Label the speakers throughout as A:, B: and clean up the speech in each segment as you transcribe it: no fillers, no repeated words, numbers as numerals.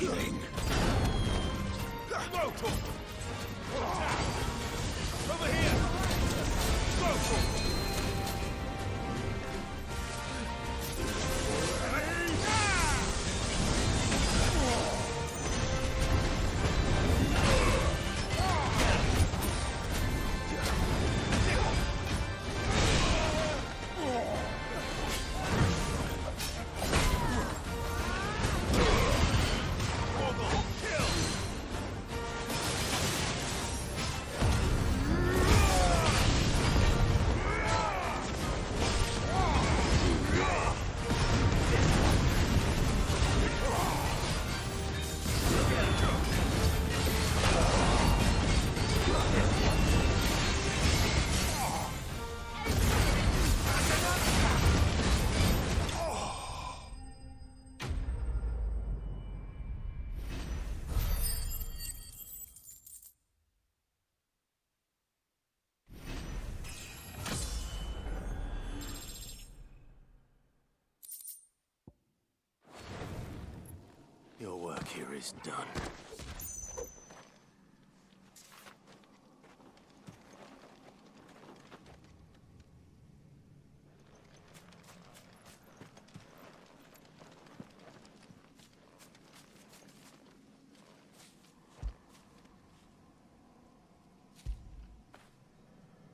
A: breathing.
B: Over here!
A: Your work here is done.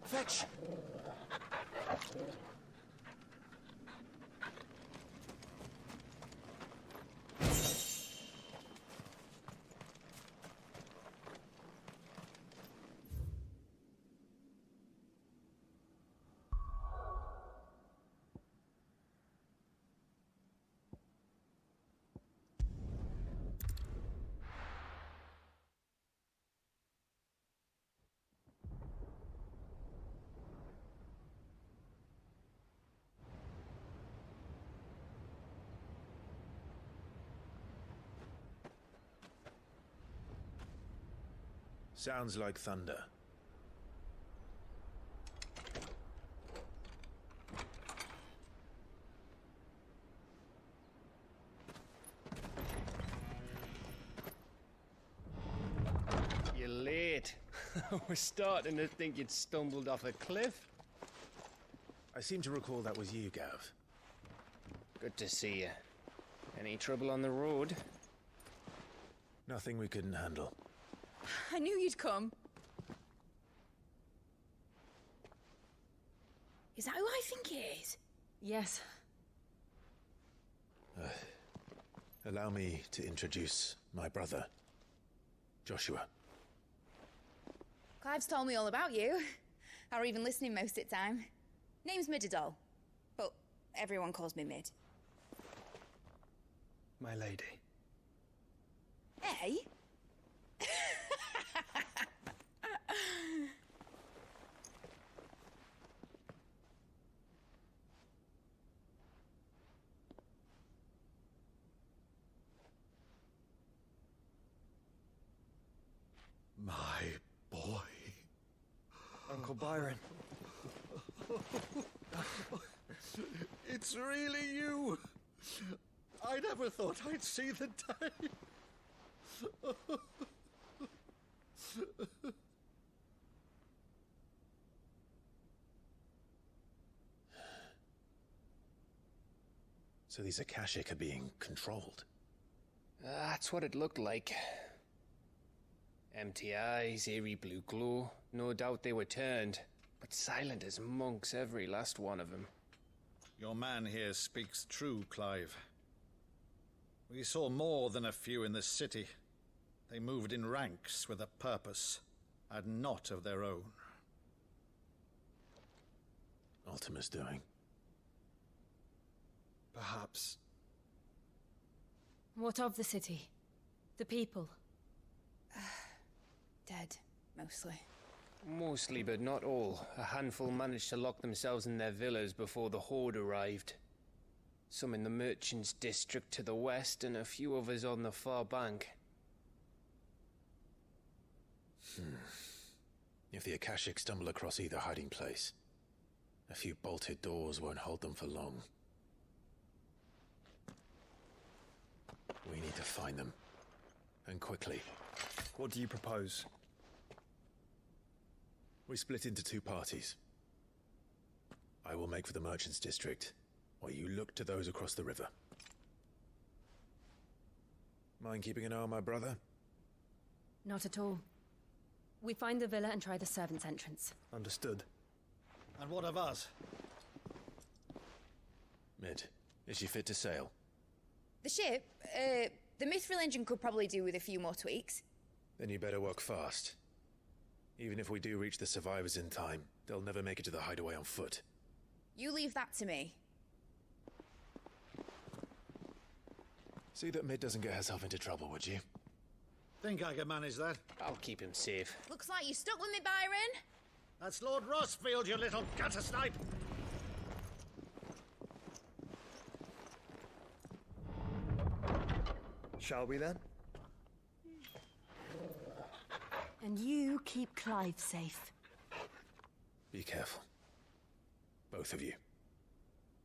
A: Fetch!
C: Sounds like thunder.
D: You're late. We're starting to think you'd stumbled off a cliff.
C: I seem to recall that was you, Gav.
D: Good to see you. Any trouble on the road?
C: Nothing we couldn't handle.
E: I knew you'd come. Is that who I think it is?
F: Yes.
C: Allow me to introduce my brother, Joshua.
E: Clive's told me all about you. Or even listening most of the time. Name's Midadol, but everyone calls me Mid.
D: My lady.
E: Hey?
A: My boy.
D: Uncle Byron.
A: It's really you. I never thought I'd see the day.
C: So these Akashic are being controlled.
D: That's what it looked like. Empty eyes, eerie blue glow. No doubt they were turned, but silent as monks, every last one of them.
A: Your man here speaks true, Clive. We saw more than a few in this city. They moved in ranks with a purpose, and not of their own.
C: Ultima's doing.
D: Perhaps.
F: What of the city? The people?
E: Dead, mostly.
D: Mostly, but not all. A handful managed to lock themselves in their villas before the Horde arrived. Some in the Merchants' District to the west, and a few others on the far bank.
C: If the Akashic stumble across either hiding place, a few bolted doors won't hold them for long. We need to find them and quickly.
B: What do you propose?
C: We split into two parties. I will make for the Merchants District, while you look to those across the river. Mind keeping an eye on my brother?
F: Not at all. We find the villa and try the servants' entrance.
B: Understood.
A: And what of us?
C: Mid, is she fit to sail?
E: The ship, the Mithril engine could probably do with a few more tweaks.
C: Then you better work fast. Even if we do reach the survivors in time, they'll never make it to the hideaway on foot.
E: You leave that to me.
C: See that Mid doesn't get herself into trouble, would you?
A: Think I can manage that?
D: I'll keep him safe.
E: Looks like you stuck with me, Byron.
A: That's Lord Rossfield, you little gutter snipe!
B: Shall we then?
F: And you keep Clive safe.
C: Be careful. Both of you.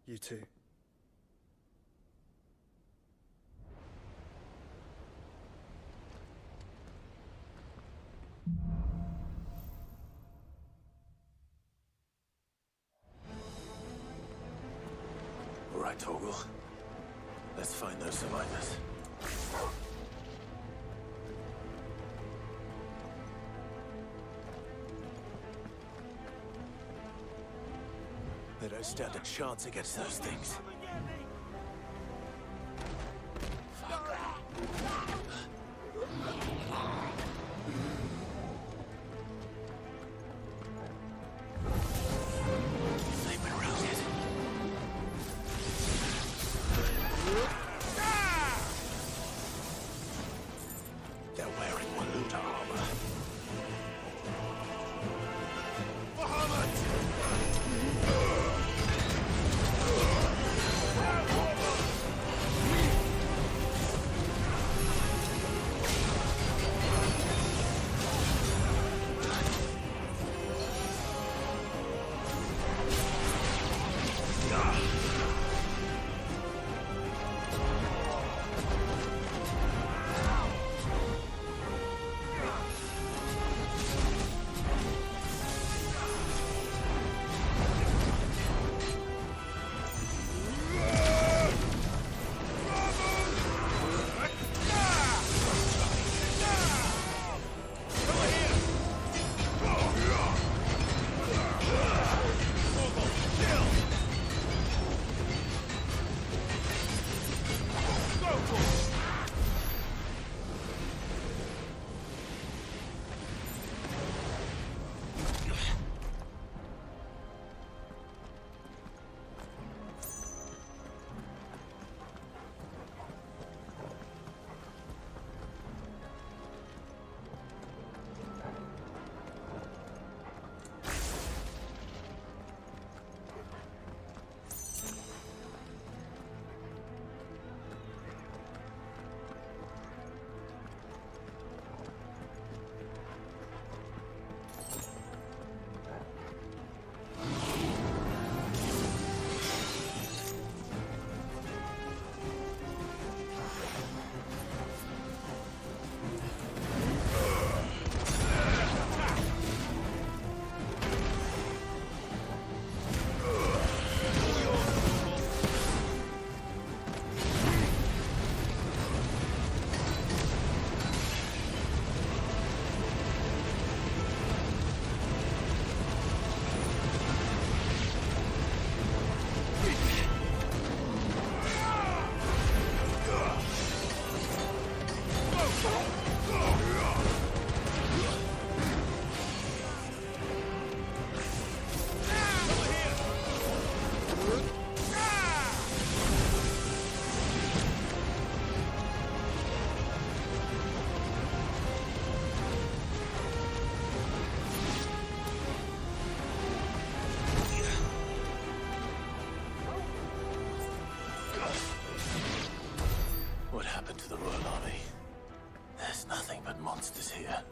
B: You too.
C: All right, Torgal. Let's find those survivors. They don't stand a chance against those things. They've been routed. They're wearing Waluta armor. What happened to the Royal Army? There's nothing but monsters here.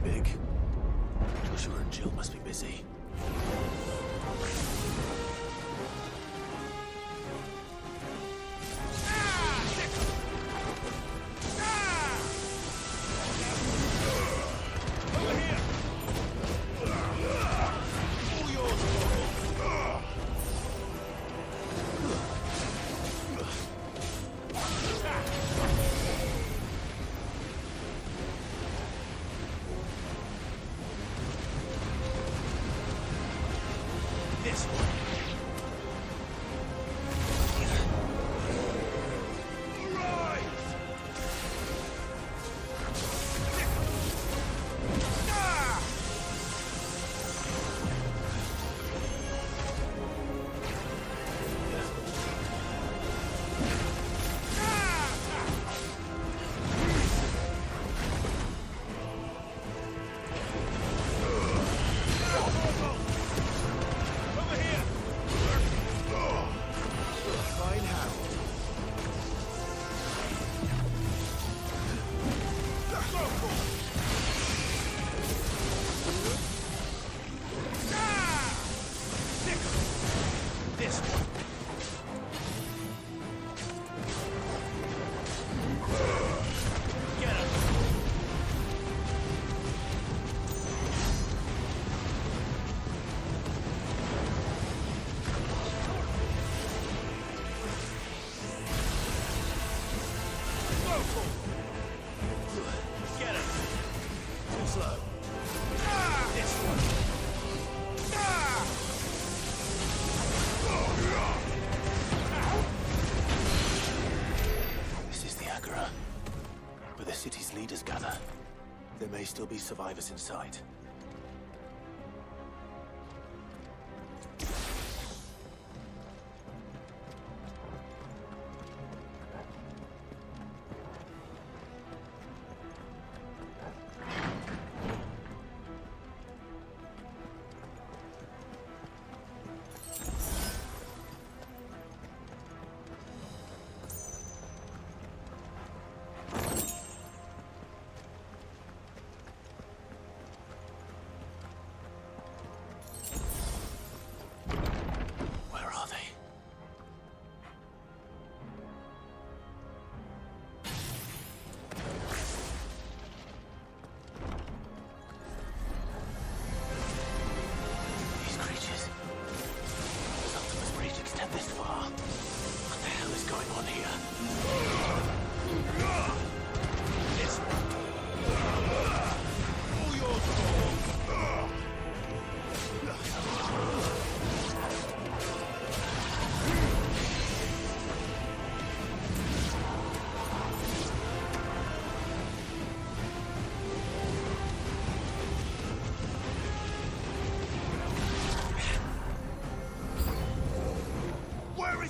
C: big. Joshua and Jill must be busy.
G: There may still be survivors inside.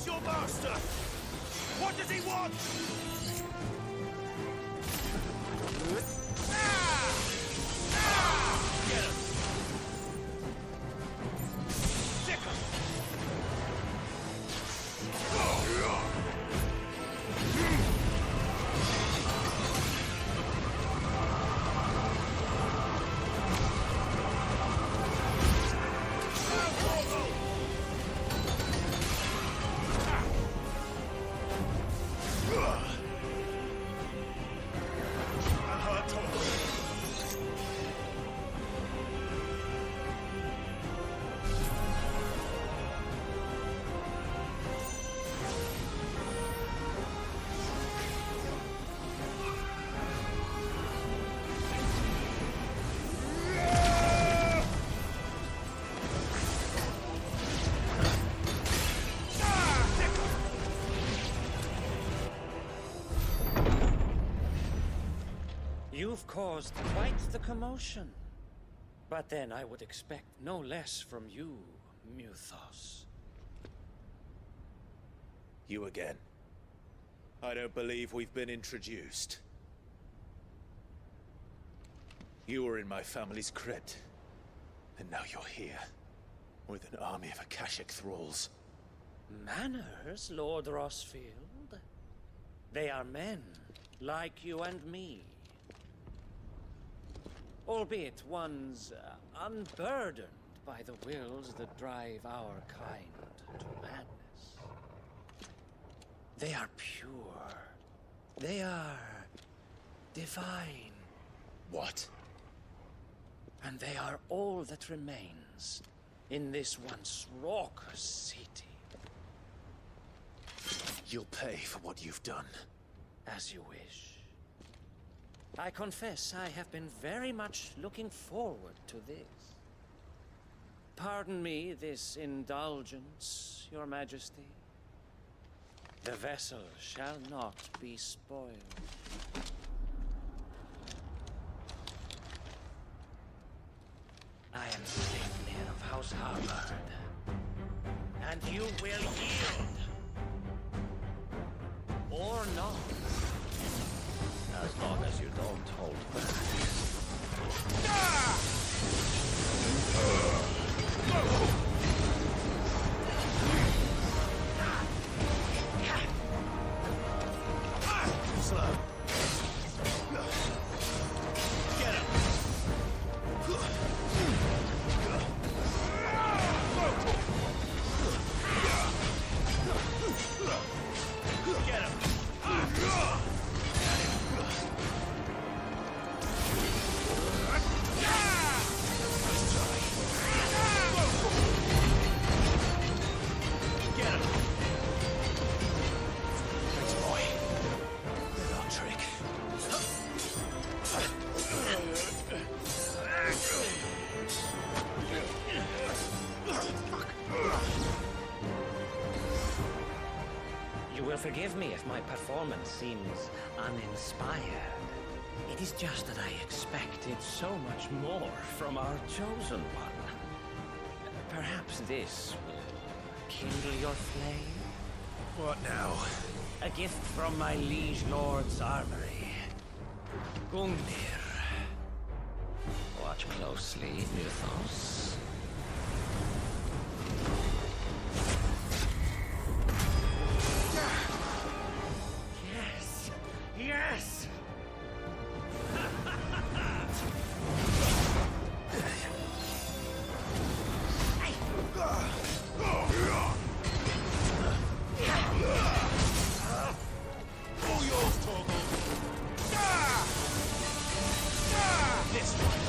H: Your master! What does he want? Get him! Stick him!
I: You've caused quite the commotion. But then I would expect no less from you, Muthos.
C: You again. I don't believe we've been introduced. You were in my family's crypt. And now you're here. With an army of Akashic thralls.
I: Manners, Lord Rossfield? They are men, like you and me. albeit ones unburdened by the wills that drive our kind to madness. They are pure. They are divine.
C: What?
I: And they are all that remains in this once raucous city.
C: You'll pay for what you've done.
I: As you wish. I confess I have been very much looking forward to this. Pardon me this indulgence, Your Majesty. The vessel shall not be spoiled. I am Sleipnir of House Harvard, and you will yield. Or not.
H: As long as you don't hold back.
C: Slow. Get him. Get him. Get him. Thanks, boy. Good old trick.
I: You will forgive me if my performance seems uninspired. It is just that I expected so much more from our chosen one. Perhaps this will kindle your flame?
C: What now?
I: A gift from my liege lord's armory. Gungnir. Watch closely, Mythos. Yes! Yes!
C: All yours, Torgal. This one.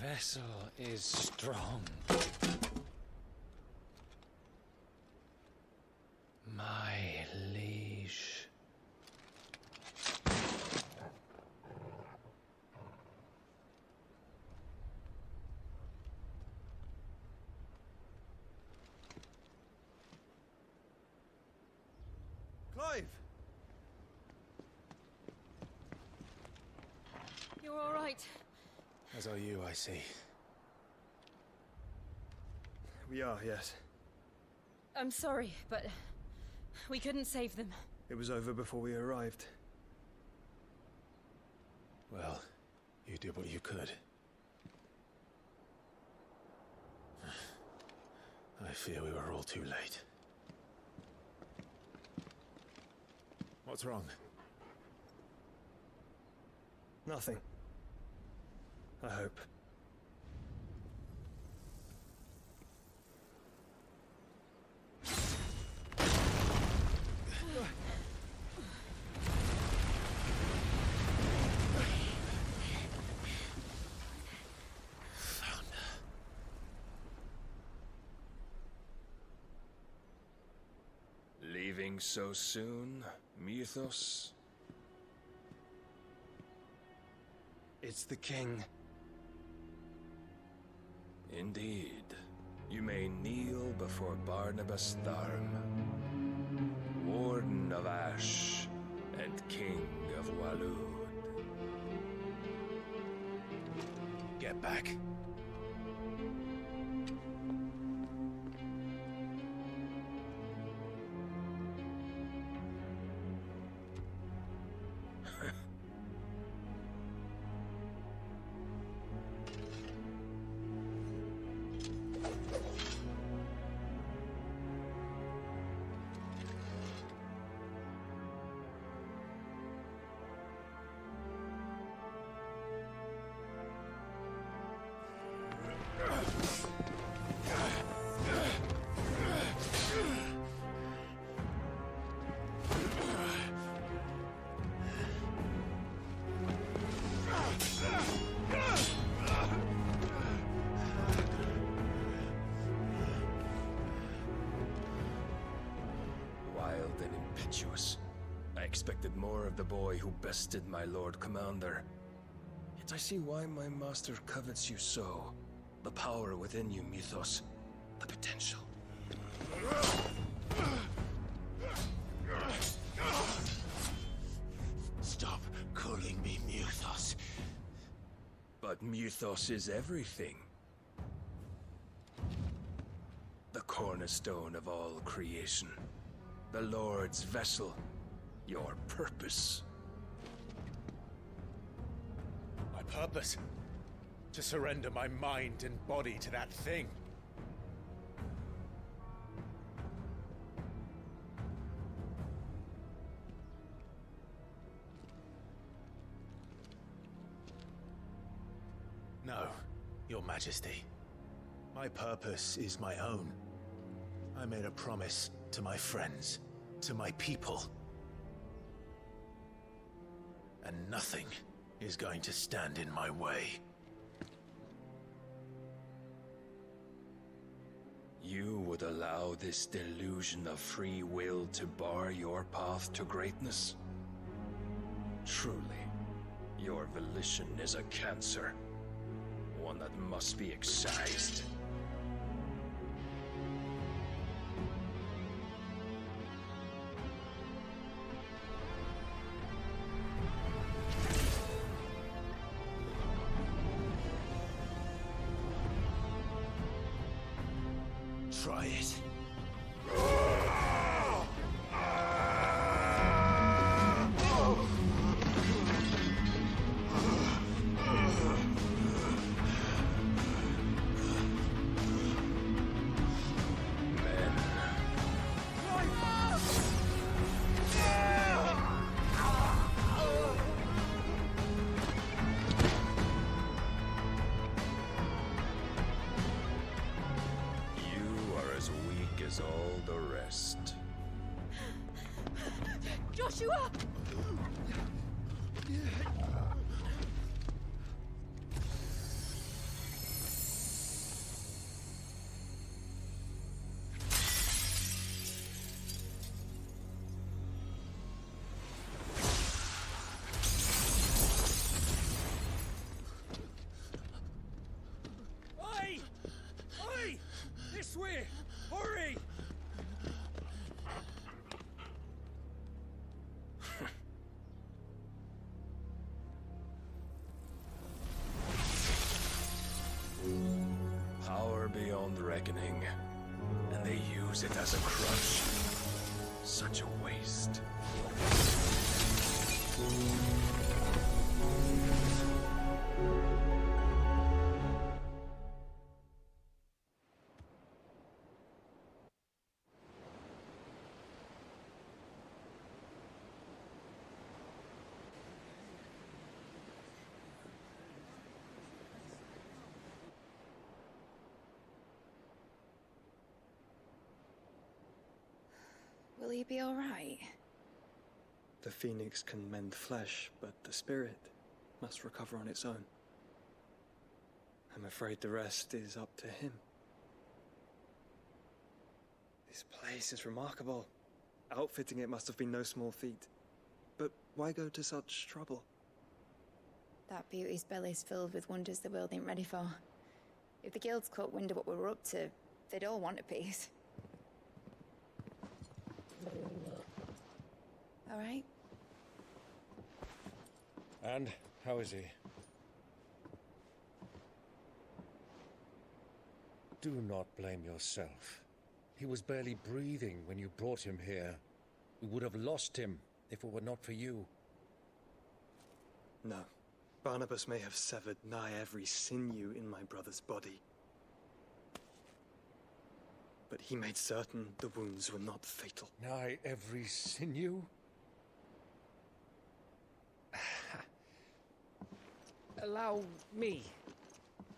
I: vessel is strong. My liege.
B: Clive!
F: You're all right.
C: As are you, I see.
B: We are, yes.
F: I'm sorry, but we couldn't save them.
B: It was over before we arrived.
C: Well, you did what you could. I fear we were all too late. What's wrong?
B: Nothing. I hope.
J: Leaving so soon, Mythos?
B: It's the king.
J: Indeed. You may kneel before Barnabas Tharm, Warden of Ash and King of Waloed.
C: Get back.
J: Wild and impetuous. I expected more of the boy who bested my Lord Commander. Yet I see why my master covets you so. The power within you, Mythos. The potential.
C: Stop calling me Mythos.
J: But Mythos is everything. The cornerstone of all creation. The Lord's vessel. Your purpose.
C: My purpose? To surrender my mind and body to that thing. No, Your Majesty. My purpose is my own. I made a promise to my friends, to my people. And nothing is going to stand in my way.
J: You would allow this delusion of free will to bar your path to greatness? Truly, your volition is a cancer. One that must be excised.
C: Try it.
J: All the rest.
F: Joshua!
J: reckoning, and they use it as a crutch. Such a waste.
E: Will he be all right?
B: The phoenix can mend flesh, but the spirit must recover on its own. I'm afraid the rest is up to him. This place is remarkable. Outfitting it must have been no small feat. But why go to such trouble?
E: That beauty's belly's filled with wonders the world ain't ready for. If the guilds caught wind of what we were up to, they'd all want a piece. All right?
K: And how is he? Do not blame yourself. He was barely breathing when you brought him here. We would have lost him if it were not for you.
B: No. Barnabas may have severed nigh every sinew in my brother's body. But he made certain the wounds were not fatal.
K: Nigh every sinew?
D: Allow me,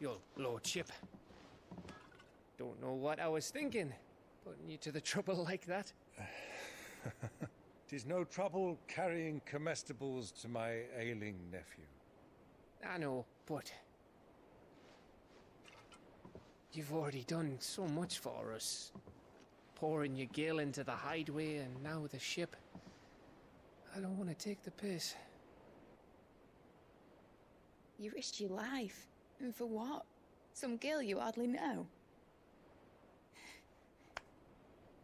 D: your lordship. Don't know what I was thinking, putting you to the trouble like that.
K: 'Tis no trouble carrying comestibles to my ailing nephew.
D: I know, but you've already done so much for us. Pouring your gil into the hideaway and now the ship. I don't want to take the piss.
E: You risked your life. And for what? Some girl you hardly know.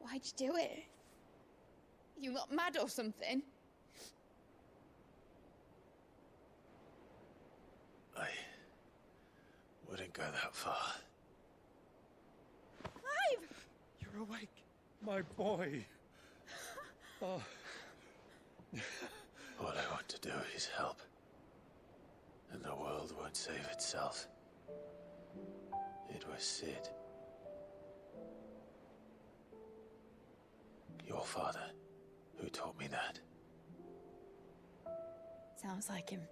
E: Why'd you do it? You not mad or something?
C: I wouldn't go that far.
E: Clive!
K: You're awake, my boy. Oh.
C: All I want to do is help. And the world won't save itself. It was Sid. Your father, who taught me that.
E: Sounds like him.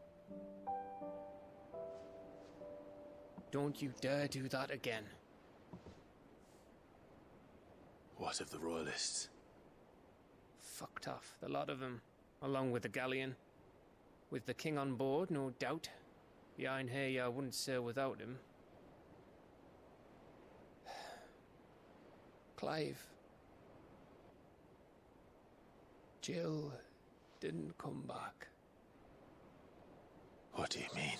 D: Don't you dare do that again.
C: What of the royalists?
D: Fucked off, the lot of them, along with the galleon. With the king on board, no doubt. Behind here, I wouldn't sail without him. Clive. Jill didn't come back.
C: What do you mean?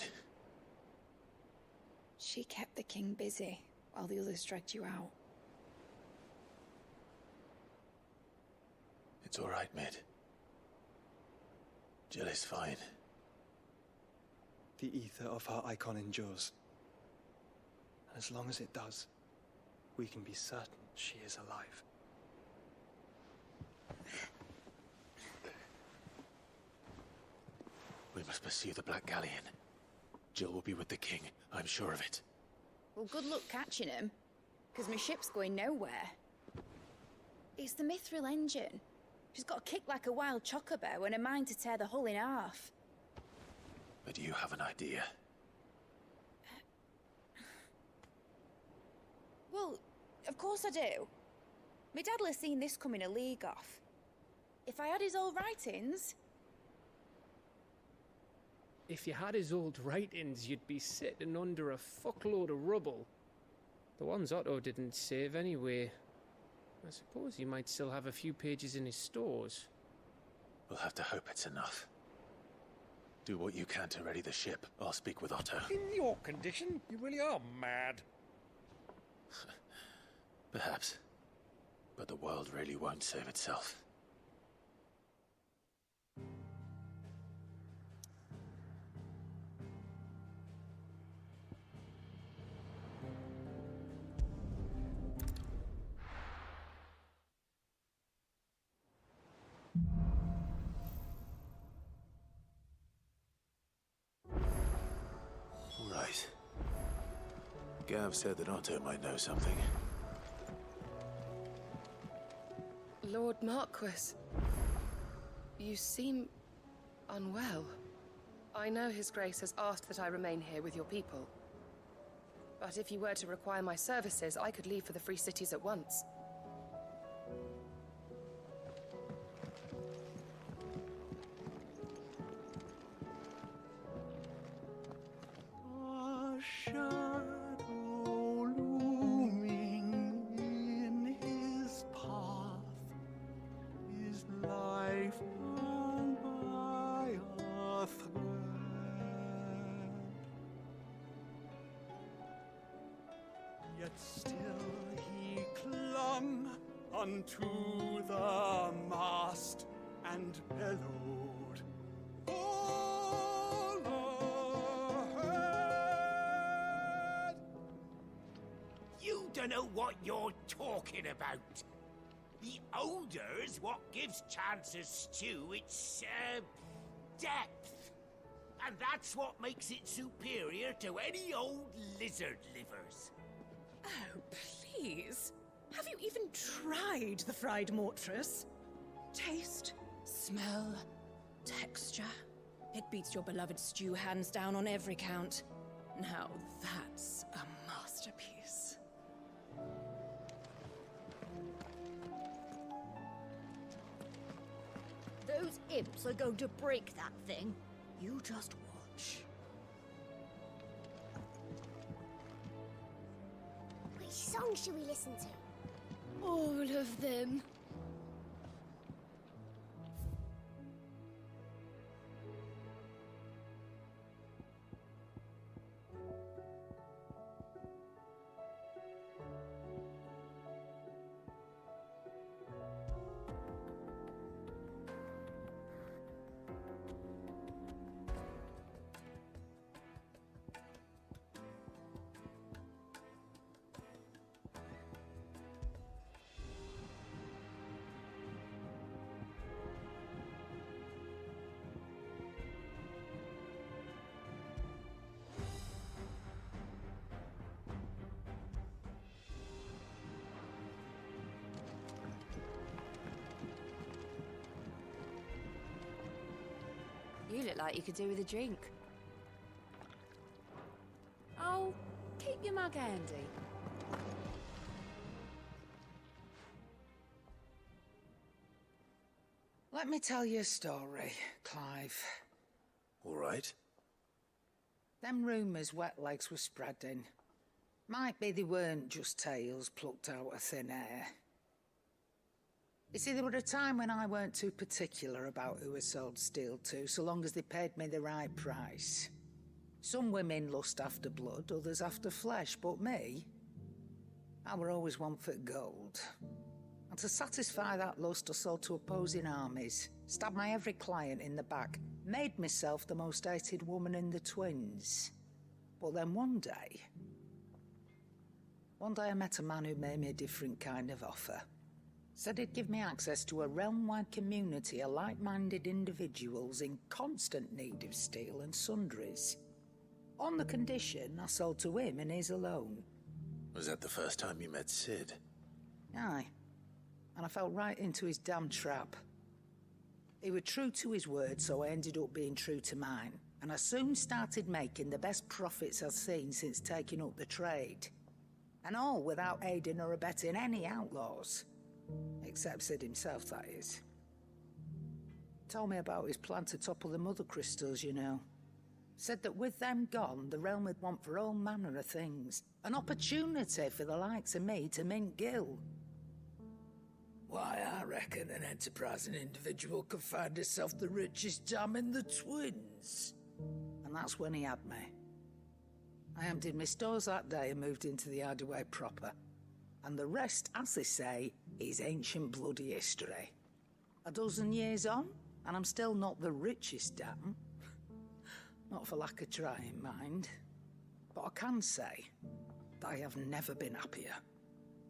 E: She kept the king busy while the others dragged you out.
C: It's all right, Mid. Jill is fine.
B: The ether of her icon endures. And as long as it does, we can be certain she is alive.
C: We must pursue the Black Galleon. Jill will be with the king, I'm sure of it.
E: Well, good luck catching him, because my ship's going nowhere. It's the Mithril engine. She's got a kick like a wild chocobo and a mind to tear the hull in half.
C: But you have an idea.
E: Well, of course I do. My dad'll have seen this coming a league off. If I had his old writings...
D: If you had his old writings, you'd be sitting under a fuckload of rubble. The ones Otto didn't save anyway. I suppose he might still have a few pages in his stores.
C: We'll have to hope it's enough. Do what you can to ready the ship. I'll speak with Otto.
K: In your condition, you really are mad.
C: Perhaps. But the world really won't save itself.
G: Gav said that Otto might know something.
L: Lord Marquis, you seem unwell. I know His Grace has asked that I remain here with your people. But if you were to require my services, I could leave for the Free Cities at once.
H: A shadow looming in his path, his life bound by a thread. Yet still he clung unto the mast and bellowed, "All ahead!"
M: You don't know what you're talking about. The odor's what gives Chance's stew its, depth. And that's what makes it superior to any old lizard livers.
N: Oh, please. Have you even tried the fried mortress? Taste, smell, texture. It beats your beloved stew hands down on every count. Now that's a masterpiece.
O: Those imps are going to break that thing. You just watch.
P: Which song should we listen to?
O: All of them.
E: You look like you could do with a drink. Oh, keep your mug handy.
Q: Let me tell you a story, Clive.
C: All right.
Q: Them rumours Wetlegs were spreading. Might be they weren't just tales plucked out of thin air. You see, there were a time when I weren't too particular about who I sold steel to, so long as they paid me the right price. Some women lust after blood, others after flesh, but me, I were always one for gold. And to satisfy that lust, I sold to opposing armies, stabbed my every client in the back, made myself the most hated woman in the twins. But then one day I met a man who made me a different kind of offer. Said he'd give me access to a realm-wide community of like-minded individuals in constant need of steel and sundries. On the condition I sold to him and his alone.
C: Was that the first time you met Sid?
Q: Aye. And I fell right into his damn trap. He was true to his word, so I ended up being true to mine. And I soon started making the best profits I've seen since taking up the trade. And all without aiding or abetting any outlaws. Except Sid himself, that is. Told me about his plan to topple the mother crystals, you know. Said that with them gone, the realm would want for all manner of things. An opportunity for the likes of me to mint gil. Why, I reckon an enterprising individual could find himself the richest dam in the twins. And that's when he had me. I emptied my stores that day and moved into the hideaway proper. And the rest, as they say, is ancient bloody history. A dozen years on, and I'm still not the richest dam. Not for lack of trying, mind. But I can say that I have never been happier.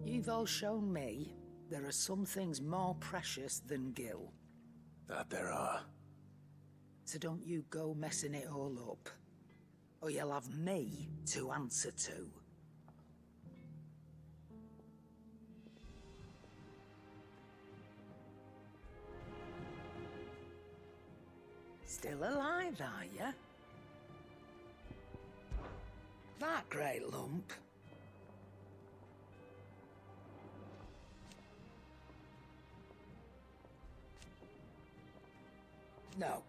Q: You've all shown me there are some things more precious than gil.
C: That there are.
Q: So don't you go messing it all up. Or you'll have me to answer to. Still alive, are you? That great lump. No.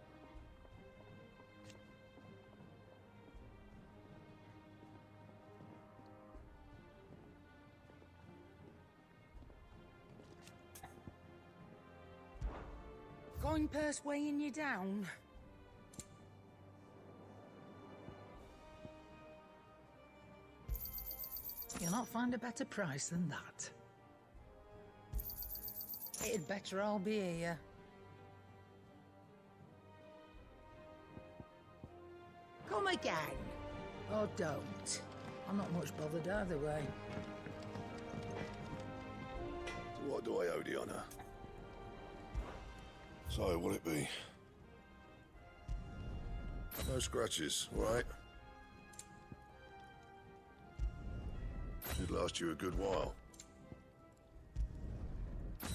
Q: Coin purse weighing you down? You'll not find a better price than that. It'd better all be here. Come again. Or don't. I'm not much bothered either way.
G: What do I owe the honour? So, will it be? No scratches, all right? Should last you a good while.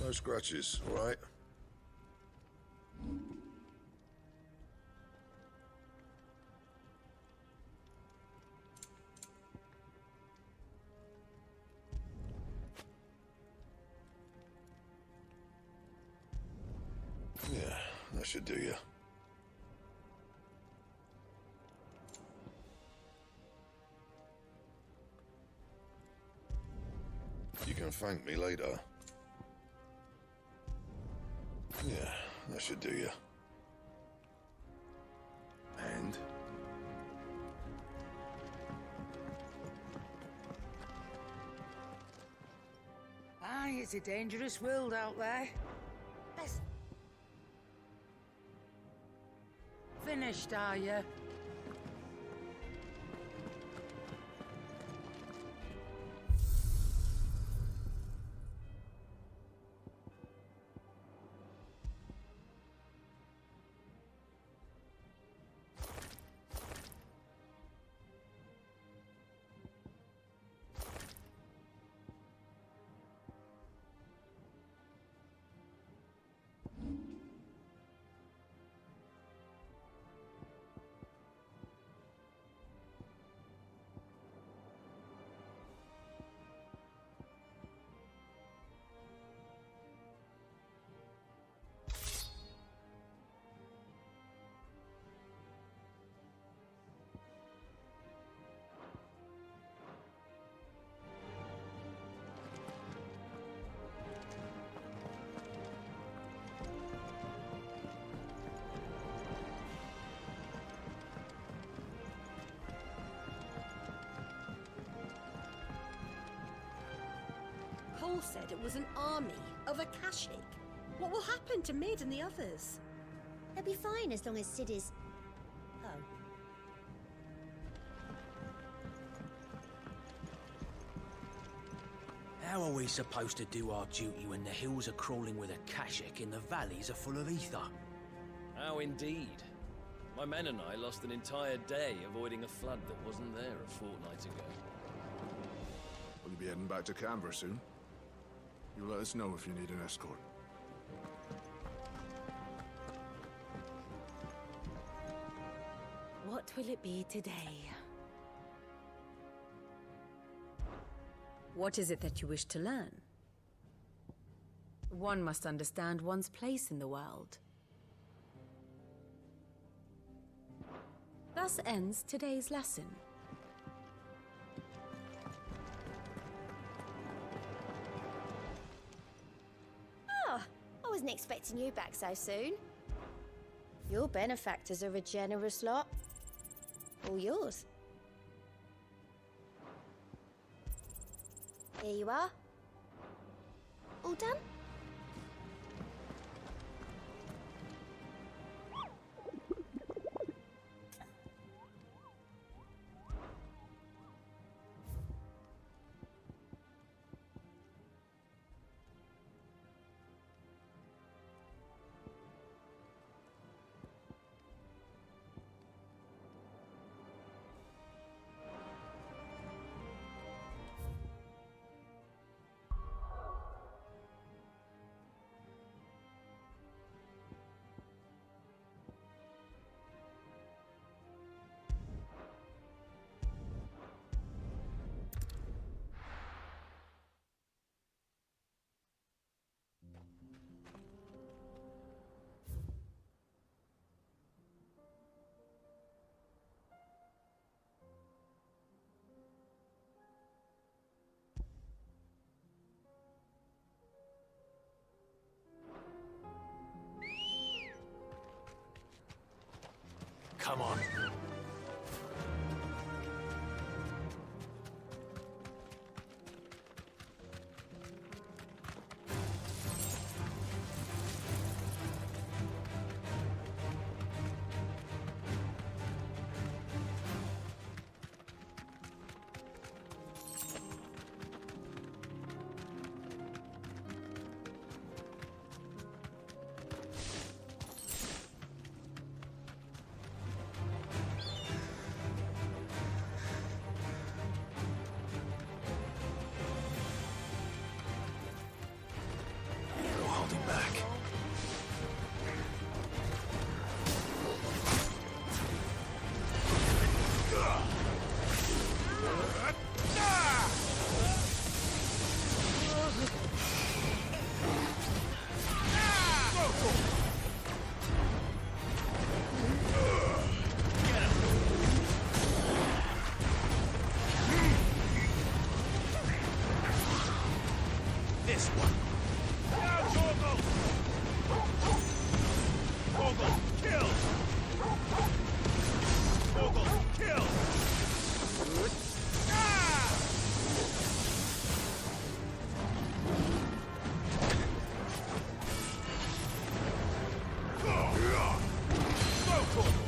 G: No scratches, all right? Yeah, that should do you. You can thank me later. Yeah, that should do you. And?
Q: Aye, it's a dangerous world out there. Finished, are you?
O: Paul said it was an army of Akashic. What will happen to Mid and the others? They'll be fine as long as Sid is... Oh.
I: How are we supposed to do our duty when the hills are crawling with Akashic and the valleys are full of ether?
J: How indeed. My men and I lost an entire day avoiding a flood that wasn't there a fortnight ago.
R: Will you be heading back to Canberra soon? You let us know if you need an escort.
F: What will it be today?
S: What is it that you wish to learn? One must understand one's place in the world. Thus ends today's lesson.
E: I wasn't expecting you back so soon. Your benefactors are a generous lot. All yours. Here you are. All done?
C: Come on.
J: No holding back.
H: This one. Now, Torgal! Torgal, kill! Torgal, kill! Ah! Go, Torgal!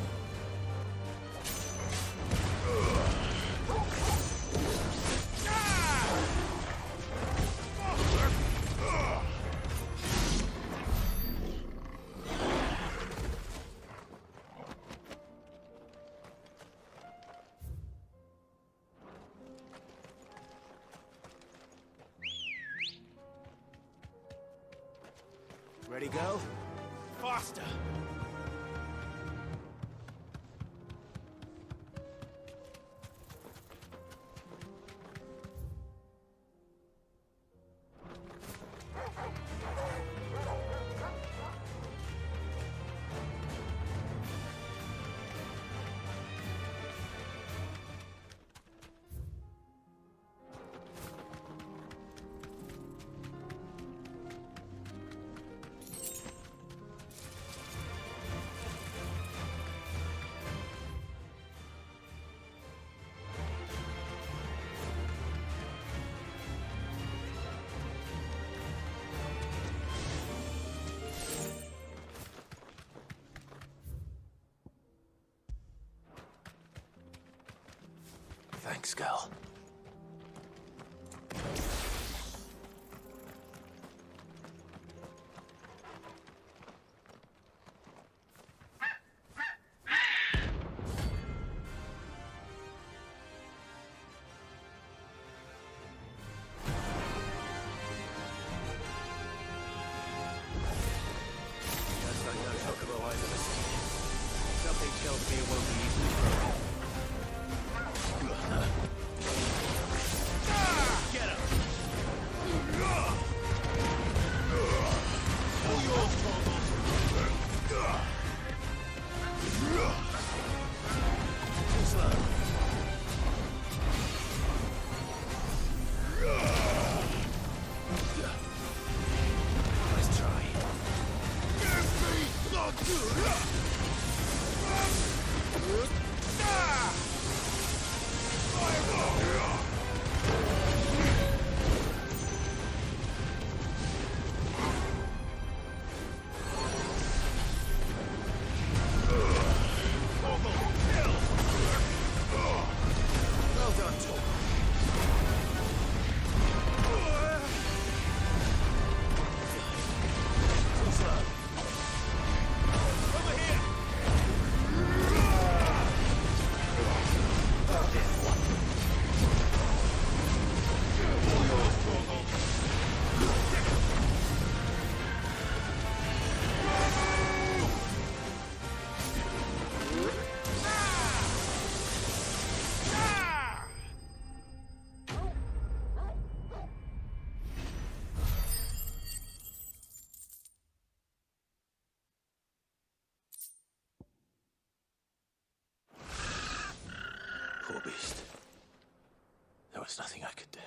C: Ready, go?
H: Faster!
J: Thanks, girl.
I: Something tells me it won't be easily broken. Get him! All yours, Torgal. Too slow. Nice try. Give me the good!
H: Well done, Torgal. Too slow. Over here! This one. All yours, Torgal.
J: Poor beast. There was nothing I could do.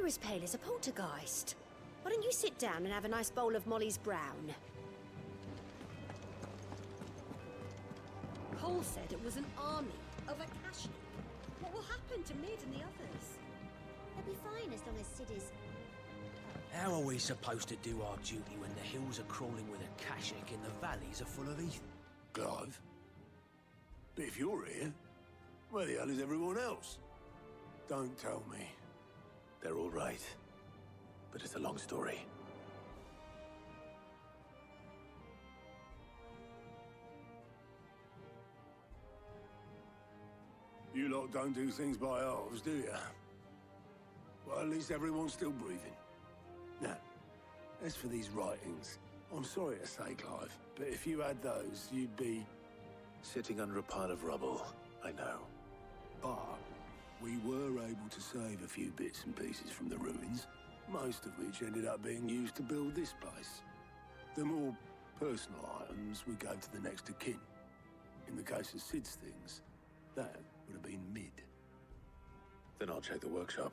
O: You're as pale as a poltergeist. Why don't you sit down and have a nice bowl of Molly's Brown? Cole said it was an army of Akashi. What will happen to Mid and the others?
P: They'll be fine as long as Sid is...
M: How are we supposed to do our duty when the hills are crawling with Akashic and the valleys are full of heath?
H: Clive? But if you're here, where the hell is everyone else? Don't tell me.
C: They're all right. But it's a long story.
H: You lot don't do things by halves, do you? Well, at least everyone's still breathing. Now, as for these writings, I'm sorry to say, Clive, but if you had those, you'd be...
C: Sitting under a pile of rubble, I know.
H: But we were able to save a few bits and pieces from the ruins, most of which ended up being used to build this place. The more personal items we gave to the next of kin. In the case of Sid's things, that would have been Mid.
C: Then I'll check the workshop.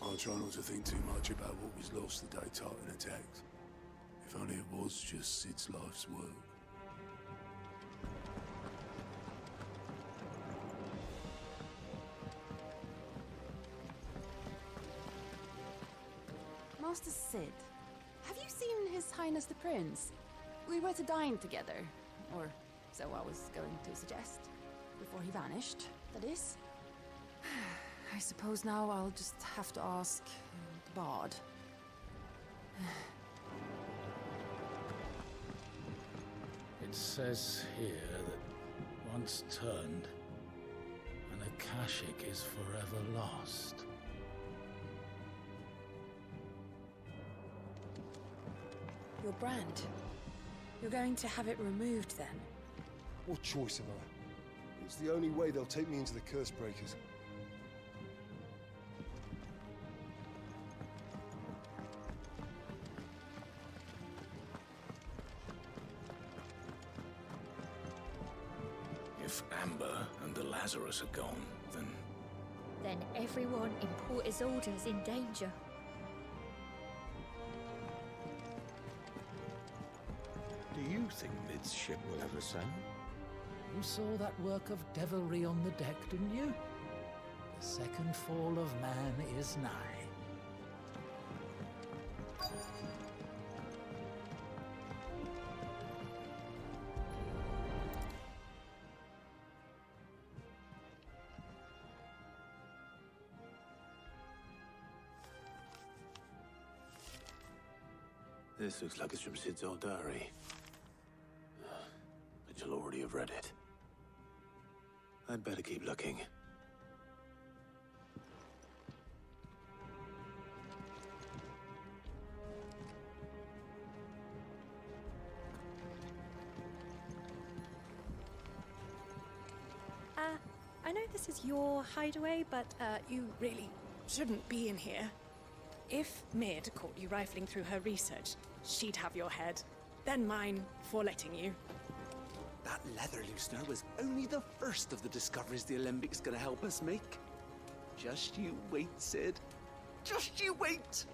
H: I'll try not to think too much about what was lost the day Titan attacked. If only it was just Sid's life's work.
T: Master Sid, have you seen His Highness the Prince? We were to dine together, or so I was going to suggest. Before he vanished, that is. I suppose now I'll just have to ask the Bard.
U: It says here that once turned, an Akashic is forever lost.
N: Your brand. You're going to have it removed then?
V: What choice have I? It's the only way they'll take me into the Curse Breakers.
C: If Amber and the Lazarus are gone, then...
P: Then everyone in Port Isolde's in danger.
K: Do you think Mid's ship will ever sail?
W: You saw that work of devilry on the deck, didn't you? The second fall of man is nigh.
C: This looks like it's from Sid's old diary. But you'll already have read it. I'd better keep looking.
N: I know this is your hideaway, but you really shouldn't be in here. If Mid caught you rifling through her research, she'd have your head. Then mine for letting you.
X: That leather loosener was only the first of the discoveries the Alembic gonna help us make. Just you wait, Sid. Just you wait!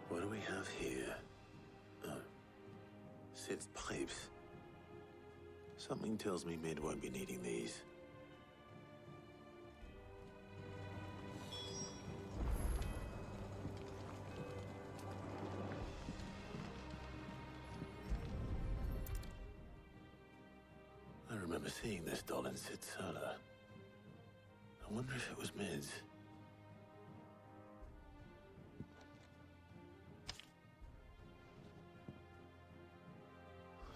C: What do we have here? Oh. Sid's pipes. Something tells me Mid won't be needing these. I remember seeing this doll in Sid's cellar. I wonder if it was Mid's.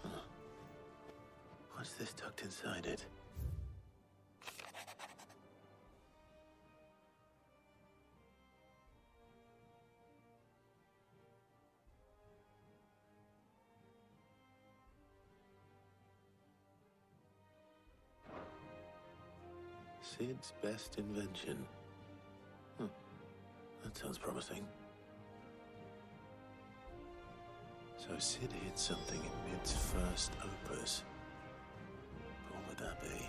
C: Huh. What's this tucked inside it? Sid's best invention. That sounds promising. So Sid hid something in Mid's first opus. What would that be?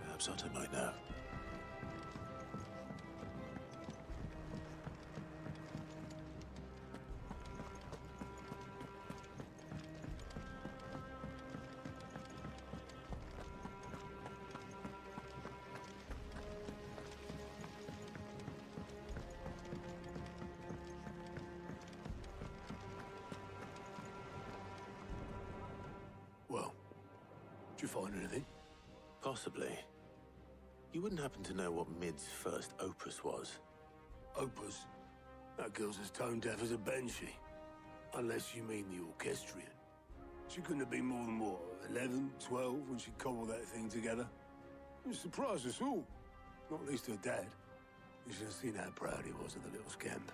C: Perhaps Otto might know.
H: Well, did you find anything?
C: Possibly. You wouldn't happen to know what Mid's first opus was?
H: Opus? That girl's as tone deaf as a banshee. Unless you mean the orchestrion. She couldn't have been more than, what, 11, 12 when she cobbled that thing together? It surprised us all. Not least her dad. You should have seen how proud he was of the little scamp.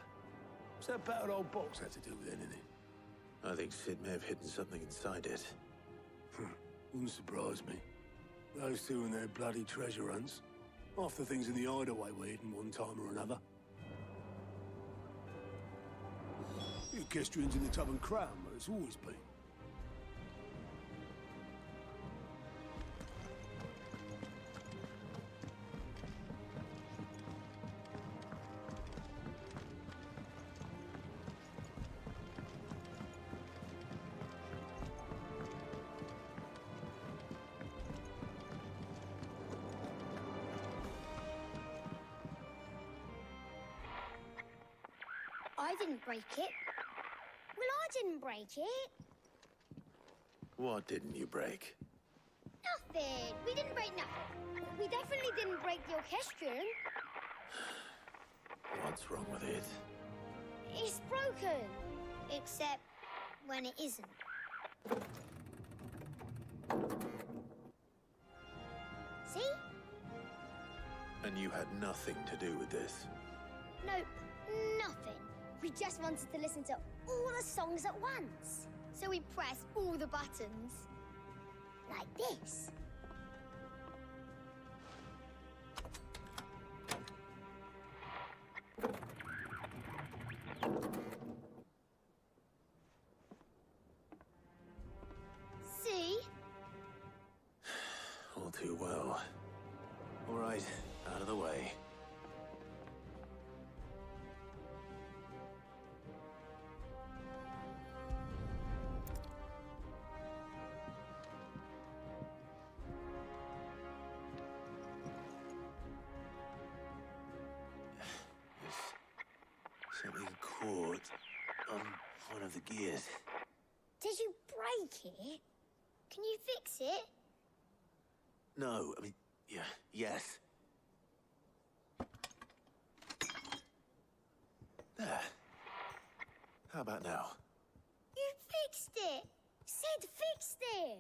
H: What's that battered old box had to do with anything?
C: I think Sid may have hidden something inside it.
H: Wouldn't surprise me. Those two and their bloody treasure hunts. Half the things in the hideaway were hidden one time or another. The orchestrion's in the tub and crown, where it's always been.
A: I didn't break it. Well, I didn't break it.
C: What didn't you break?
A: Nothing. We didn't break nothing. We definitely didn't break the orchestrion.
C: What's wrong with it?
A: It's broken. Except when it isn't. See?
C: And you had nothing to do with this?
A: Nope, nothing. We just wanted to listen to all the songs at once. So we pressed all the buttons. Like this. See?
C: All too well. All right, out of the way. Something caught on one of the gears.
A: Did you break it? Can you fix it?
C: No, I mean, yeah, yes. There. How about now?
A: You fixed it! Sid fixed it!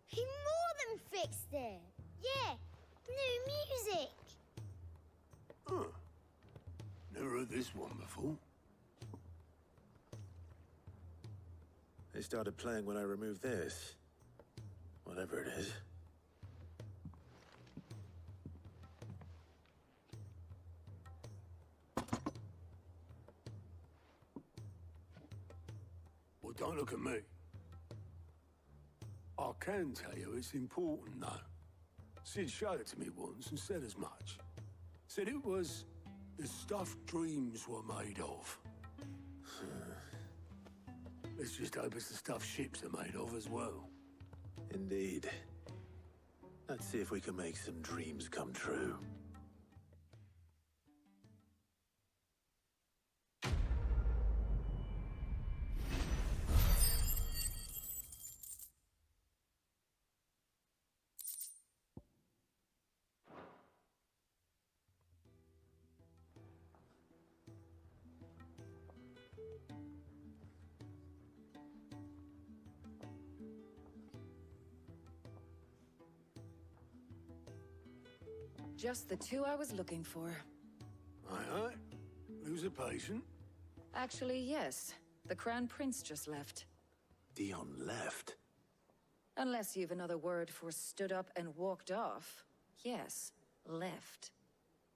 A: He more than fixed it! Yeah, new music!
H: Huh. Never heard this one before.
C: They started playing when I removed this. Whatever it is.
H: Well, don't look at me. I can tell you it's important, though. Sid showed it to me once and said as much. Said it was the stuff dreams were made of. Let's just hope it's the stuff ships are made of as well.
C: Indeed. Let's see if we can make some dreams come true.
B: Just the two I was looking for.
H: Aye, aye. Lose a patient?
B: Actually, yes. The Crown Prince just left.
C: Dion left?
B: Unless you've another word for stood up and walked off. Yes, left.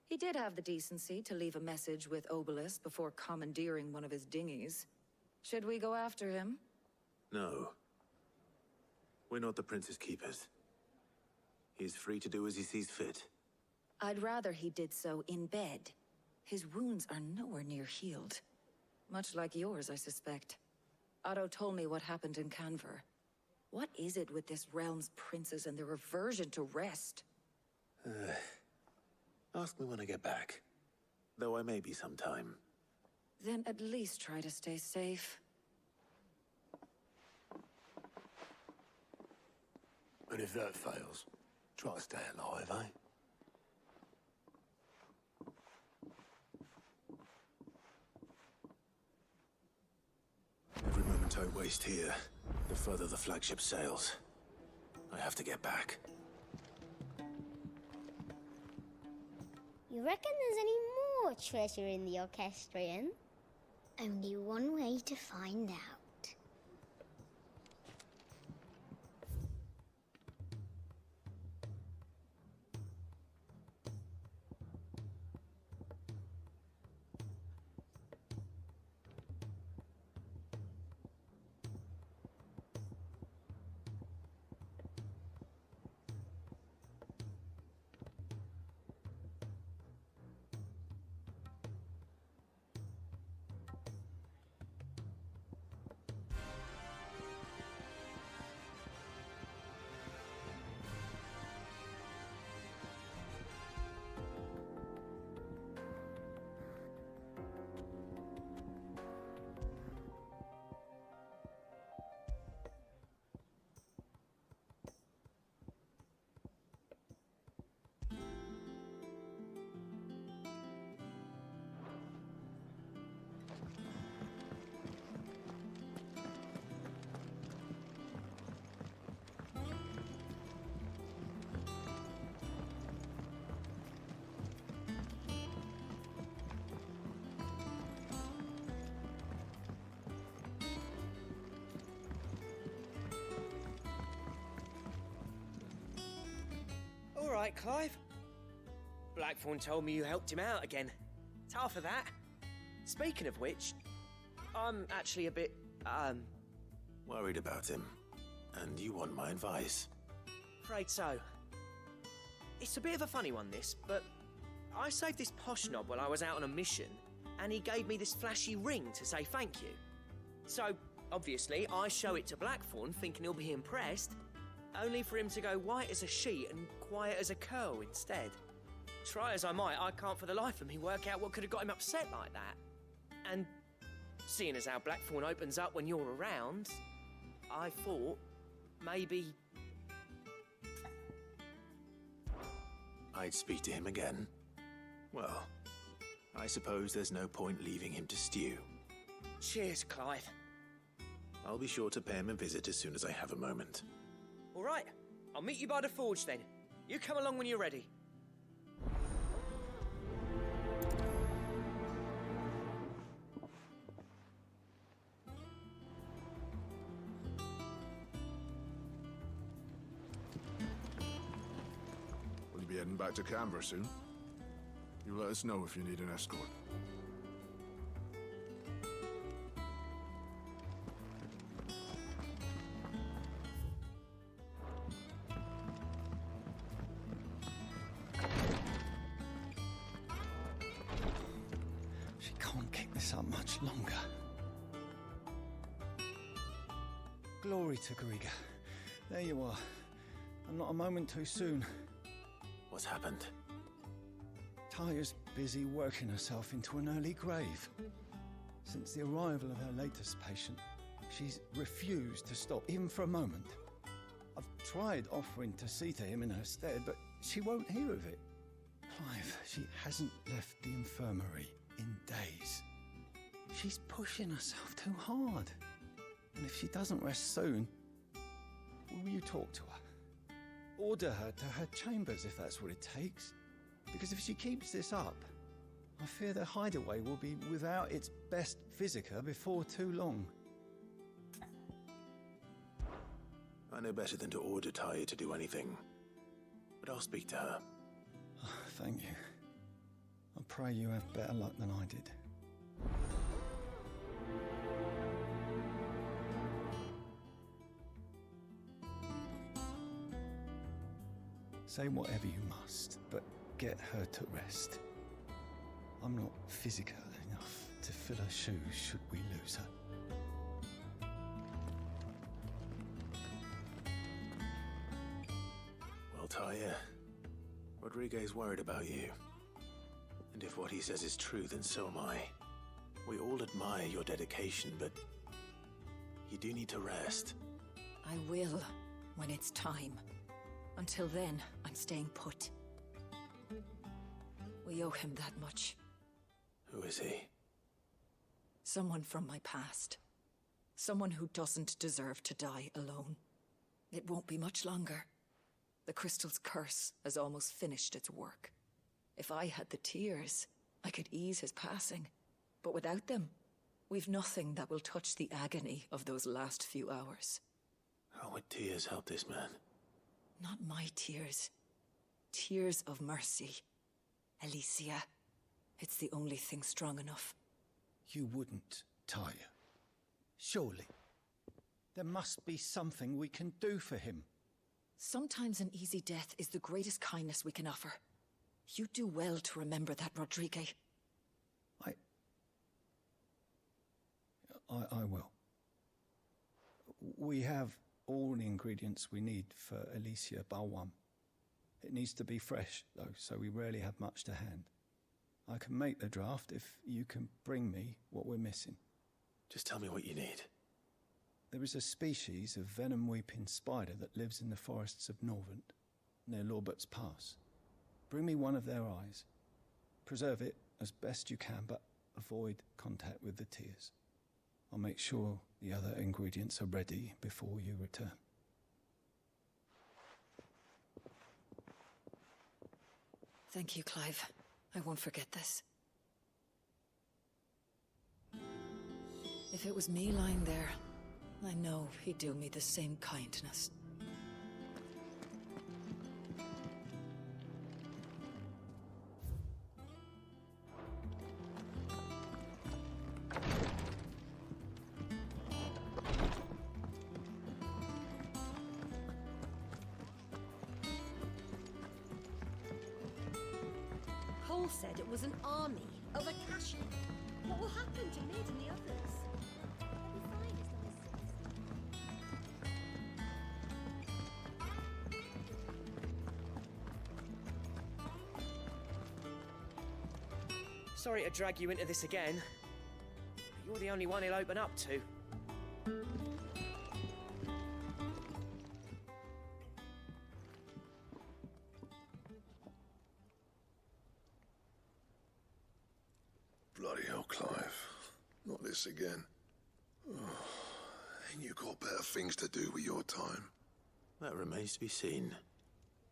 B: He did have the decency to leave a message with Obelisk before commandeering one of his dinghies. Should we go after him?
C: No. We're not the Prince's keepers. He's free to do as he sees fit.
B: I'd rather he did so in bed. His wounds are nowhere near healed. Much like yours, I suspect. Otto told me what happened in Canver. What is it with this realm's princes and their aversion to rest?
C: Ask me when I get back. Though I may be sometime.
B: Then at least try to stay safe.
H: And if that fails, try to stay alive, eh?
C: Every moment I waste here, the further the flagship sails. I have to get back.
A: You reckon there's any more treasure in the Orchestrion? Only one way to find out.
I: All right, Clive. Blackthorn told me you helped him out again. It's half of that. Speaking of which, I'm actually a bit,
C: Worried about him. And you want my advice?
I: afraid so. It's a bit of a funny one, this, but I saved this posh knob while I was out on a mission, and he gave me this flashy ring to say thank you. So, obviously, I show it to Blackthorn, thinking he'll be impressed, only for him to go white as a sheet and quiet as a curl instead. Try as I might, I can't for the life of me work out what could have got him upset like that. And seeing as how Blackthorn opens up when you're around, I thought maybe...
C: I'd speak to him again. Well, I suppose there's no point leaving him to stew.
I: Cheers, Clive.
C: I'll be sure to pay him a visit as soon as I have a moment.
I: All right, I'll meet you by the forge then. You come along when you're ready.
R: Will you be heading back to Canver soon? You let us know if you need an escort.
D: She can't keep this up much longer. Glory to Griga. There you are. I'm not a moment too soon.
C: What's happened?
D: Taya's busy working herself into an early grave. Since the arrival of her latest patient, she's refused to stop, even for a moment. I've tried offering to see to him in her stead, but she won't hear of it. Clive, she hasn't left the infirmary in days. She's pushing herself too hard. And if she doesn't rest soon, will you talk to her? Order her to her chambers if that's what it takes. Because if she keeps this up, I fear the hideaway will be without its best physica before too long.
C: I know better than to order Taya to do anything. But I'll speak to her.
D: Thank you. I pray you have better luck than I did. Say whatever you must, but get her to rest. I'm not physical enough to fill her shoes should we lose her.
C: Well, Talia, Rodriguez worried about you. And if what he says is true, then so am I. We all admire your dedication, but you do need to rest.
B: I will, when it's time. Until then, I'm staying put. We owe him that much.
C: Who is he?
B: Someone from my past. Someone who doesn't deserve to die alone. It won't be much longer. The crystal's curse has almost finished its work. If I had the tears, I could ease his passing. But without them, we've nothing that will touch the agony of those last few hours.
C: How would tears help this man?
B: Not my tears. Tears of mercy. Alicia. It's the only thing strong enough.
D: You wouldn't, Talia. Surely. There must be something we can do for him.
B: Sometimes an easy death is the greatest kindness we can offer. You do well to remember that, Rodriguez.
D: I will. We have all the ingredients we need for Alicia Balwam. It needs to be fresh, though, so we rarely have much to hand. I can make the draft if you can bring me what we're missing.
C: Just tell me what you need.
D: There is a species of venom-weeping spider that lives in the forests of Norvent, near Lorbert's Pass. Bring me one of their eyes. Preserve it as best you can, but avoid contact with the tears. I'll make sure the other ingredients are ready before you return.
B: Thank you, Clive. I won't forget this. If it was me lying there, I know he'd do me the same kindness.
O: Cole said it was an army of Akashi. What will happen to Mid and the others? They'll be fine as long as
I: Sorry to drag you into this again. But you're the only one he'll open up to.
H: Bloody hell, Clive. Not this again. Oh, ain't you got better things to do with your time?
C: That remains to be seen.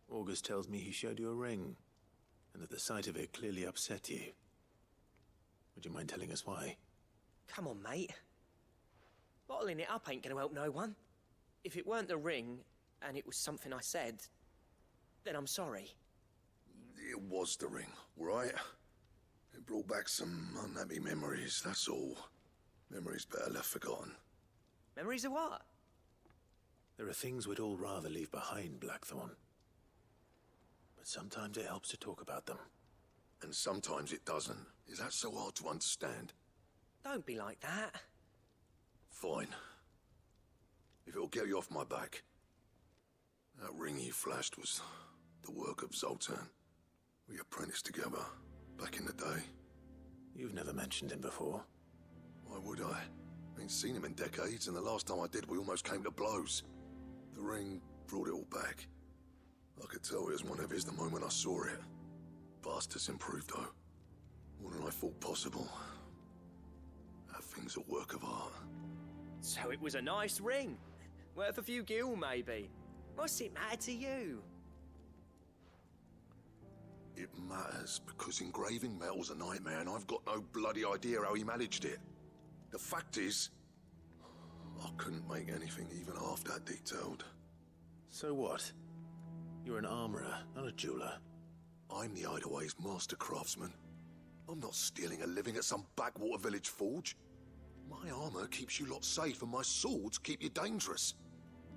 C: August tells me he showed you a ring, and that the sight of it clearly upset you. Would you mind telling us why?
I: Come on, mate. Bottling it up ain't gonna help no one. If it weren't the ring, and it was something I said, then I'm sorry.
H: It was the ring, right? It brought back some unhappy memories, that's all. Memories better left forgotten.
I: Memories of what?
C: There are things we'd all rather leave behind, Blackthorn. But sometimes it helps to talk about them.
H: And sometimes it doesn't. Is that so hard to understand?
I: Don't be like that.
H: Fine. If it'll get you off my back. That ring you flashed was the work of Zoltan. We apprenticed together, back in the day.
C: You've never mentioned him before.
H: Why would I? Ain't seen him in decades, and the last time I did, we almost came to blows. The ring brought it all back. I could tell it was one of his the moment I saw it. Bastard's improved, though. More than I thought possible. That thing's a work of art.
I: So it was a nice ring. Worth a few gil, maybe. What's it matter to you?
H: It matters because engraving metal's a nightmare, and I've got no bloody idea how he managed it. The fact is, I couldn't make anything even half that detailed.
C: So what? You're an armorer, not a jeweler.
H: I'm the Hideaway's master craftsman.
R: I'm not stealing a living at some backwater village forge. My armor keeps you lot safe and my swords keep you dangerous.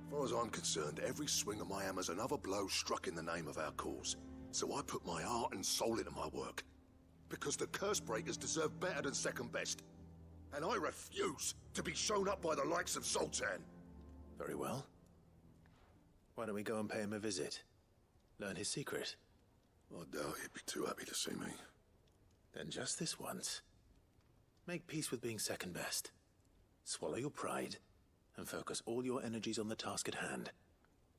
R: As far as I'm concerned, every swing of my hammer's another blow struck in the name of our cause. So I put my heart and soul into my work. Because the curse breakers deserve better than second best. And I refuse to be shown up by the likes of Zoltan.
C: Very well. Why don't we go and pay him a visit? Learn his secret.
R: I doubt he'd be too happy to see me.
C: Then just this once. Make peace with being second best. Swallow your pride, and focus all your energies on the task at hand.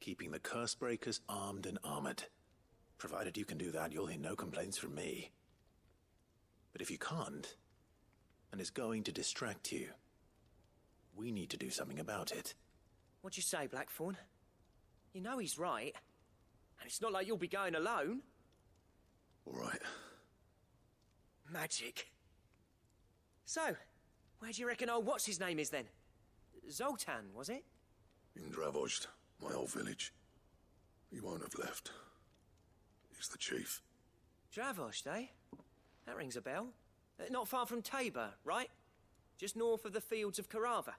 C: Keeping the curse breakers armed and armored. Provided you can do that, you'll hear no complaints from me. But if you can't, and it's going to distract you, we need to do something about it.
I: What'd you say, Blackthorn? You know he's right. And it's not like you'll be going alone.
R: All right.
I: Magic. So, where do you reckon old what's-his-name is then? Zoltan, was it?
R: In Dravozd, my old village. He won't have left. He's the chief.
I: Dravozd, eh? That rings a bell. Not far from Tabor, right? Just north of the fields of Carava.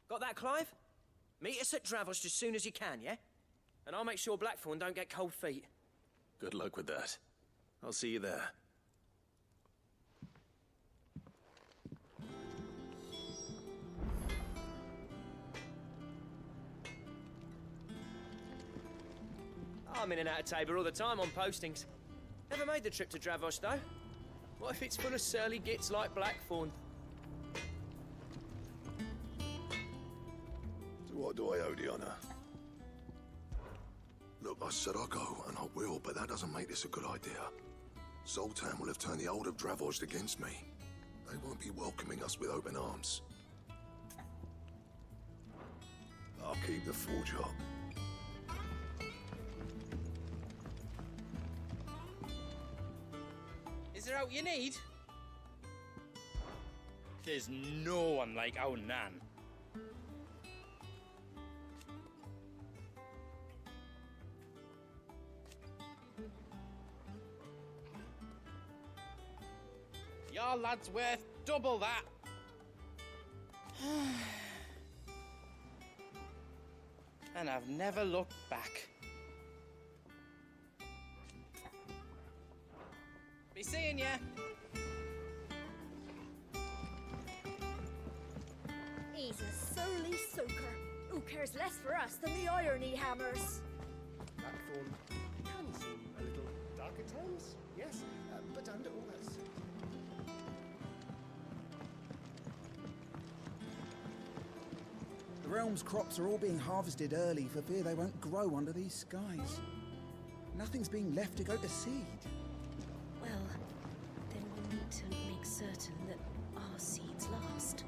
I: Got that, Clive? Meet us at Dravozd as soon as you can, yeah? And I'll make sure Blackthorn don't get cold feet.
C: Good luck with that. I'll see you there.
I: I'm in and out of Tabor all the time on postings. Never made the trip to Dravozd, though. What if it's full of surly gits like Blackthorn?
R: To what do I owe the honor? Look, I said I'll go, and I will, but that doesn't make this a good idea. Zoltan will have turned the old of Dravozd against me. They won't be welcoming us with open arms. I'll keep the forge up.
F: Is there out you need? There's no one like our Nan. Your lad's worth double that. And I've never looked back. Be seeing ya.
G: He's a surly soaker. Who cares less for us than the iron he hammers?
L: Blackthorn can seem a little dark at times, yes, but under orders.
Q: The realm's crops are all being harvested early for fear they won't grow under these skies. Nothing's being left to go to seed.
O: Well, then we'll need to make certain that our seeds last.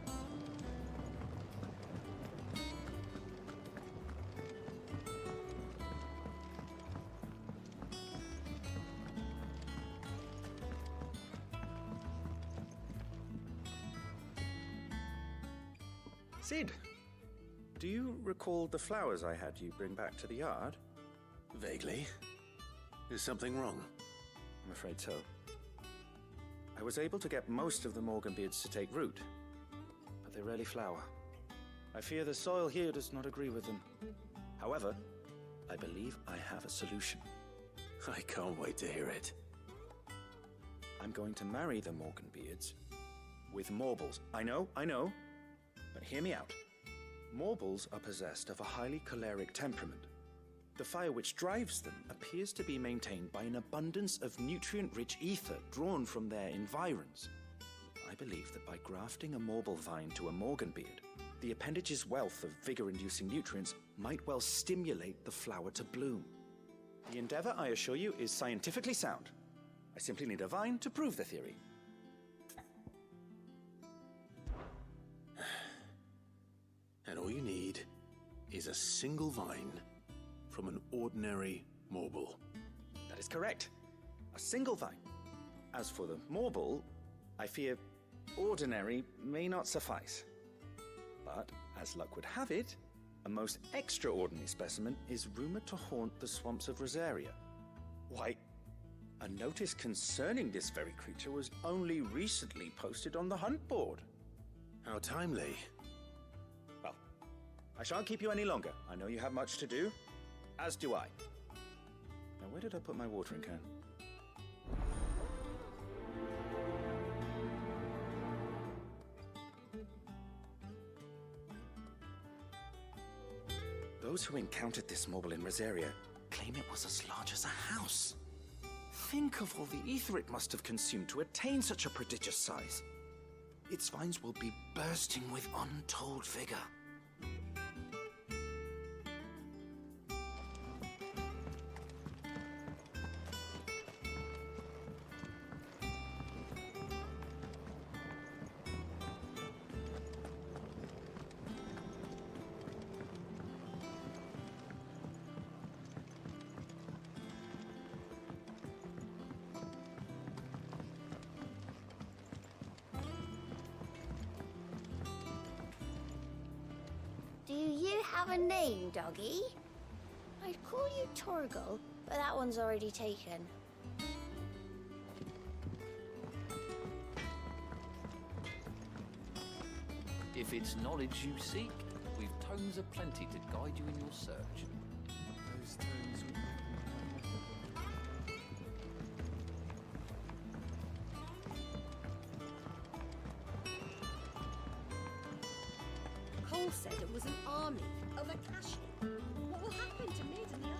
Y: Sid, do you recall the flowers I had you bring back to the yard?
C: Vaguely. Is something wrong?
Y: I'm afraid so. I was able to get most of the Morganbeards to take root, but they rarely flower. I fear the soil here does not agree with them. However, I believe I have a solution.
C: I can't wait to hear it.
Y: I'm going to marry the Morganbeards with Morbles. I know, but hear me out. Morbles are possessed of a highly choleric temperament. The fire which drives them appears to be maintained by an abundance of nutrient-rich ether drawn from their environs. I believe that by grafting a Morble vine to a Morganbeard, the appendage's wealth of vigor-inducing nutrients might well stimulate the flower to bloom. The endeavor, I assure you, is scientifically sound. I simply need a vine to prove the theory.
C: And all you need is a single vine from an ordinary Morble.
Y: That is correct. A single vine. As for the Morble, I fear ordinary may not suffice. But, as luck would have it, a most extraordinary specimen is rumored to haunt the swamps of Rosaria. Why, A notice concerning this very creature was only recently posted on the hunt board.
C: How timely.
Y: Well, I shan't keep you any longer. I know you have much to do, as do I. Now, where did I put my watering can? Those who encountered this marble in Rosaria claim it was as large as a house. Think of all the ether it must have consumed to attain such a prodigious size. Its vines will be bursting with untold vigor.
A: Do you have a name, doggy? I'd call you Torgal, but that one's already taken.
E: If it's knowledge you seek, we've tomes aplenty to guide you in your search.
L: Those tomes would...
O: Cole said it was an army of Akashi. What will happen to Mid and the others?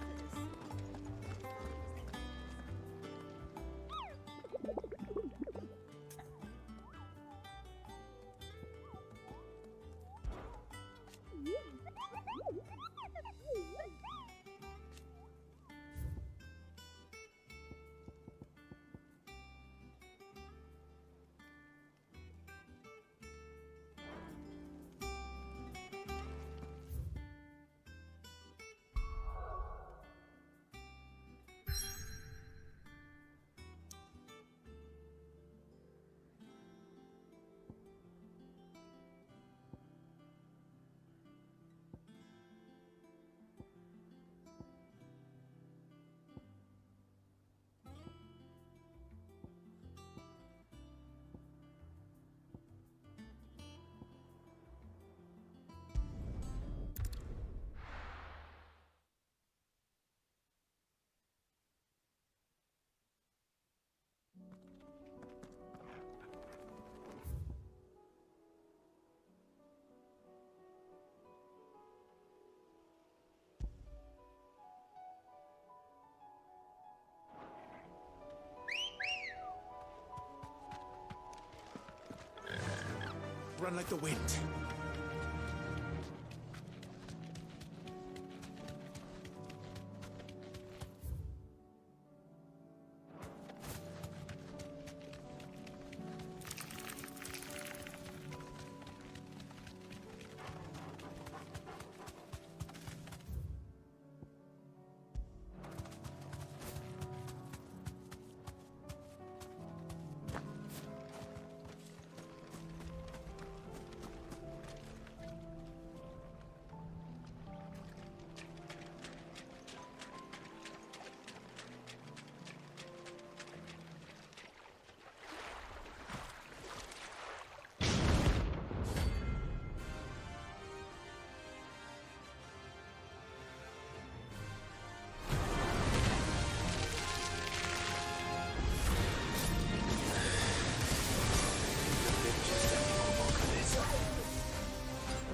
C: Run like the wind.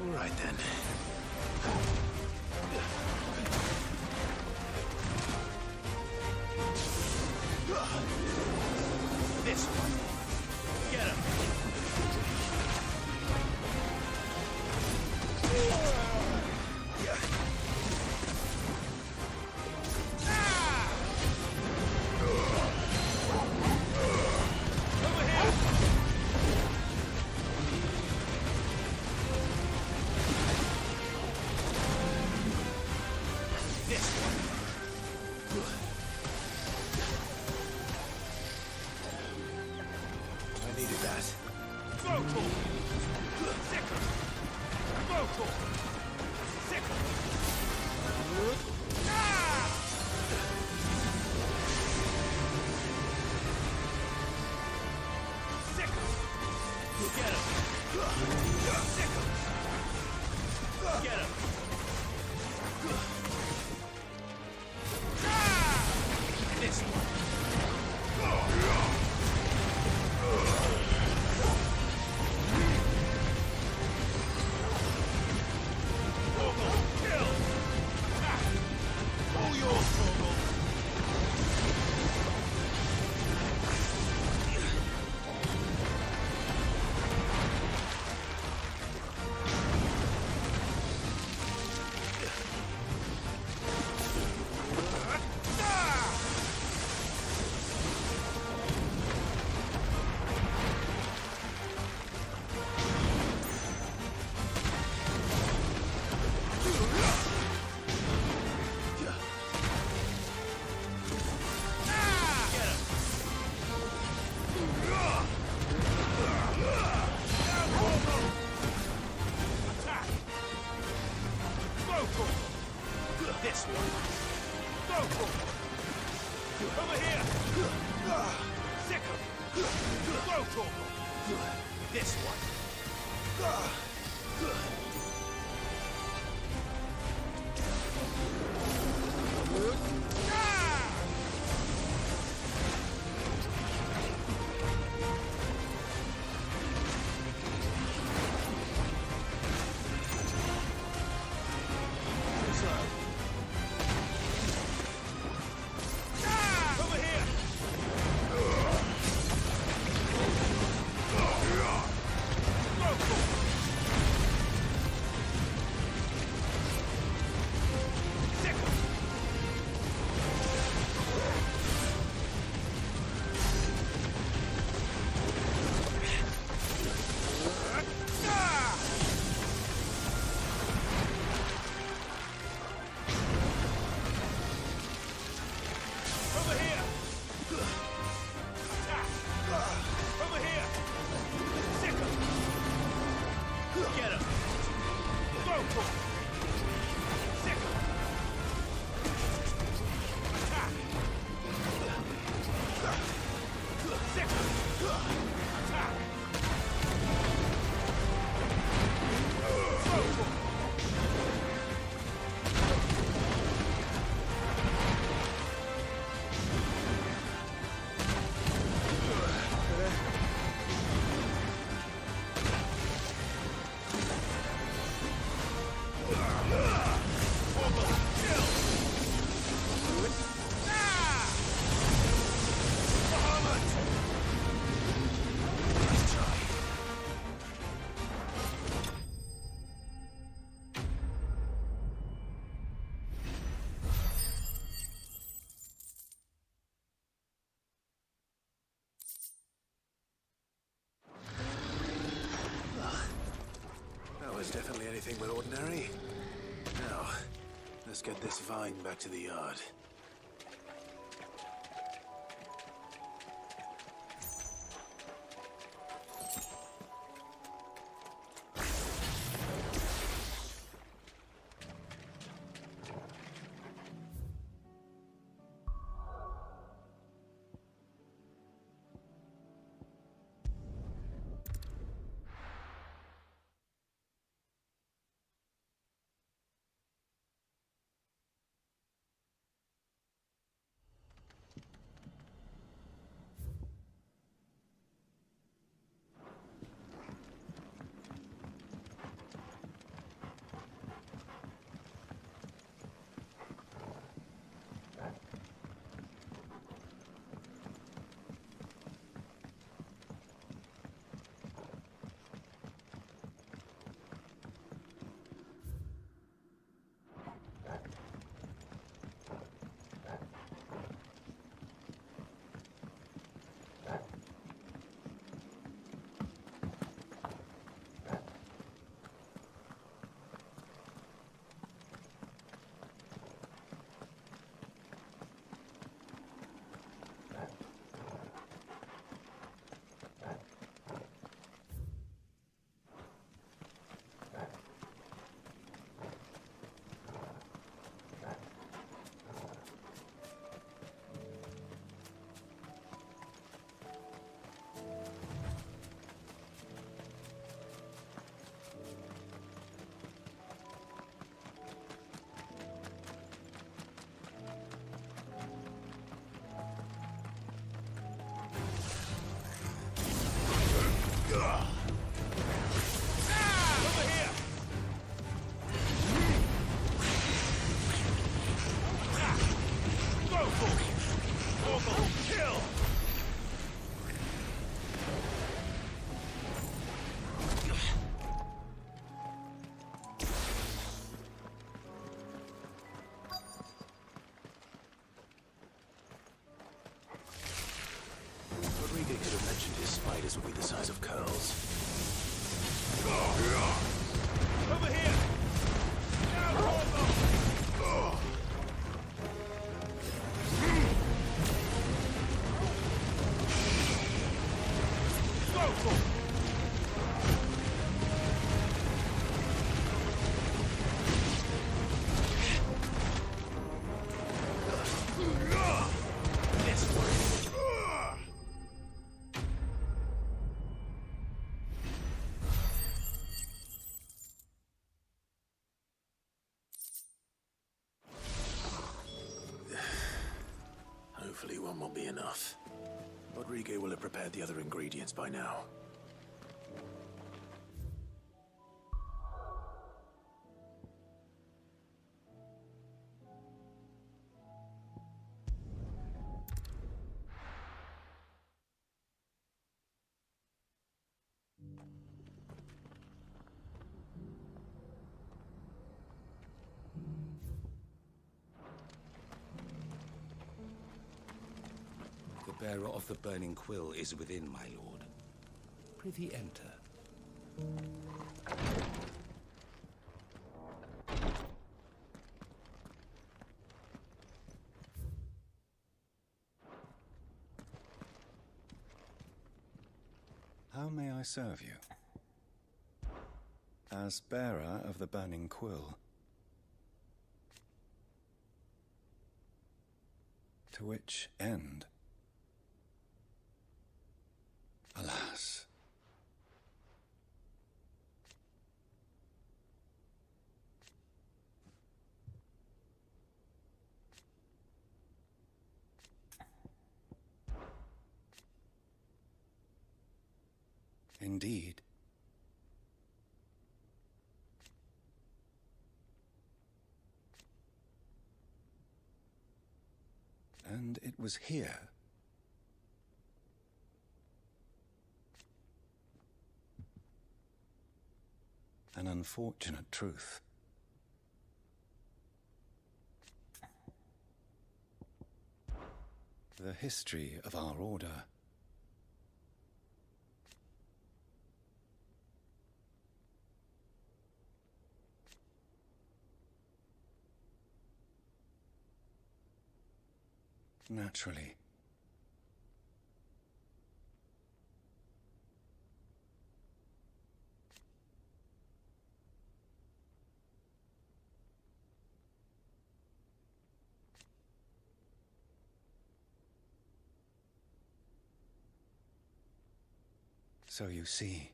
C: All right then. This one. Get him. I needed that.
J: Vocal! Sicker! Vocal! Sicker! Ah! Get him! This one. Kill! All yours, Vogel! This one. Go for it. Over here. Sick him. Go for it. This one.
C: That was definitely anything but ordinary. Now, let's get this vine back to the yard. enough. Rodrigo will have prepared the other ingredients by now.
M: The bearer of the burning quill is within, my lord. Prithee enter.
D: How may I serve you? As bearer of the burning quill, to which end? Alas. Indeed. And it was here, an unfortunate truth. The history of our order naturally. So you see,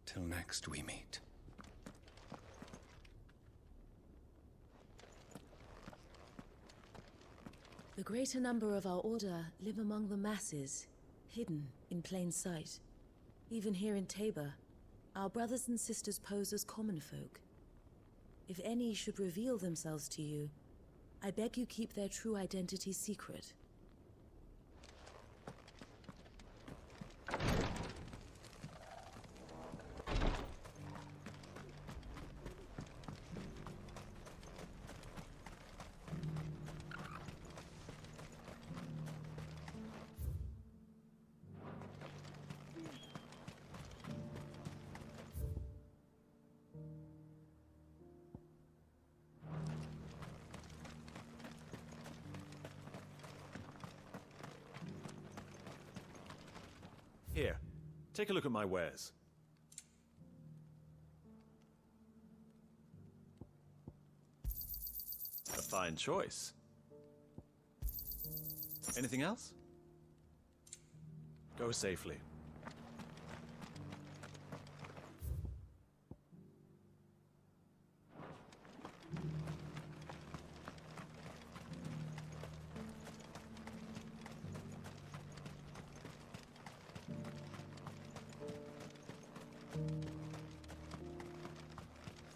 D: till next we meet.
S: The greater number of our order live among the masses, hidden in plain sight. Even here in Tabor, our brothers and sisters pose as common folk. If any should reveal themselves to you, I beg you keep their true identity secret.
J: Here, take a look at my wares. A fine choice. Anything else? Go safely.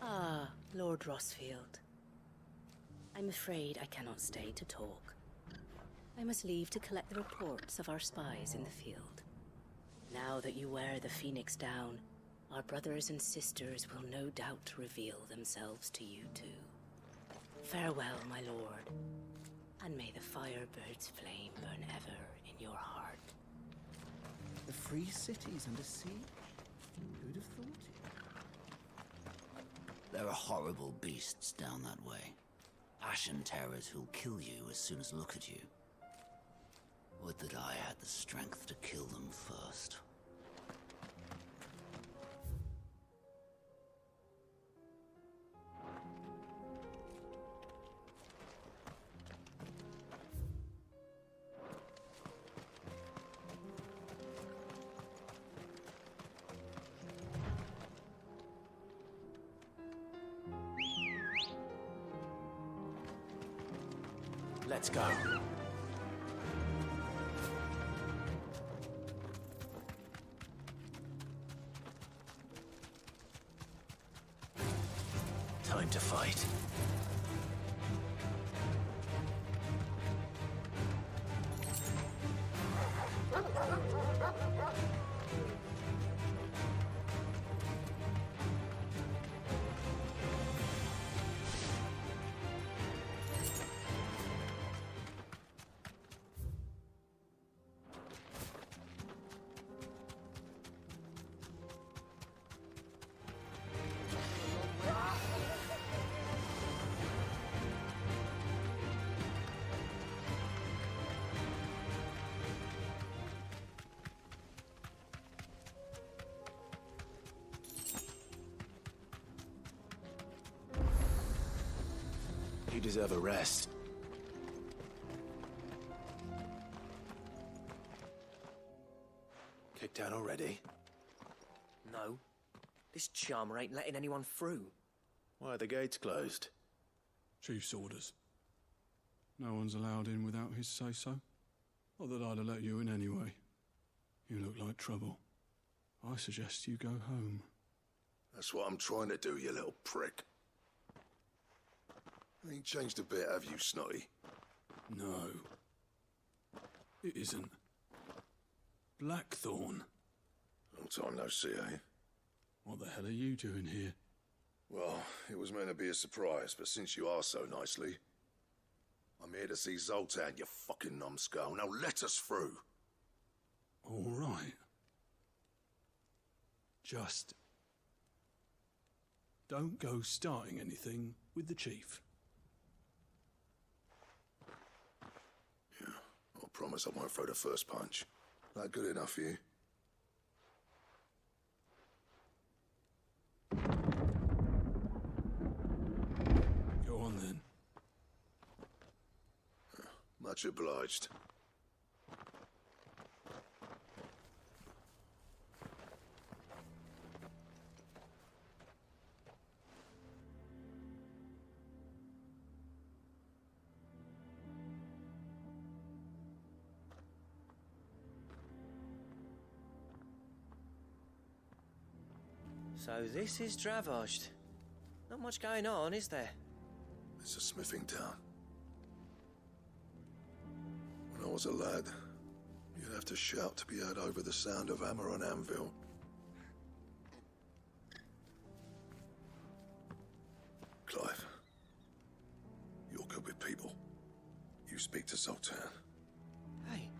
T: Ah, Lord Rossfield. I'm afraid I cannot stay to talk. I must leave to collect the reports of our spies in the field. Now that you wear the Phoenix down, our brothers and sisters will no doubt reveal themselves to you too. Farewell, my lord, and may the Firebird's flame burn ever in your heart.
Q: The free city's under siege? Who'd have thought it?
U: There are horrible beasts down that way. Ashen terrors who'll kill you as soon as look at you. Would that I had the strength to kill them first.
C: Let's go. Time to fight. You deserve a rest. Kicked out already?
I: No. This charmer ain't letting anyone through.
C: Why are the gates closed?
K: Chief's orders. No one's allowed in without his say-so. Not that I'd have let you in anyway. You look like trouble. I suggest you go home.
R: That's what I'm trying to do, you little prick. Ain't changed a bit, have you, Snotty?
K: No. It isn't. Blackthorn.
R: Long time no see, eh?
K: What the hell are you doing here?
R: Well, it was meant to be a surprise, but since you asked so nicely, I'm here to see Zoltan, you fucking numbskull. Now let us through.
K: All right. Just don't go starting anything with the chief.
R: I promise I won't throw the first punch. That good enough for you?
K: Go on then.
R: Much obliged.
I: So this is Dravosht. Not much going on, is there?
R: It's a smithing town. When I was a lad, you'd have to shout to be heard over the sound of hammer on anvil. Clive, you're good with people. You speak to Zoltan.
I: Hey,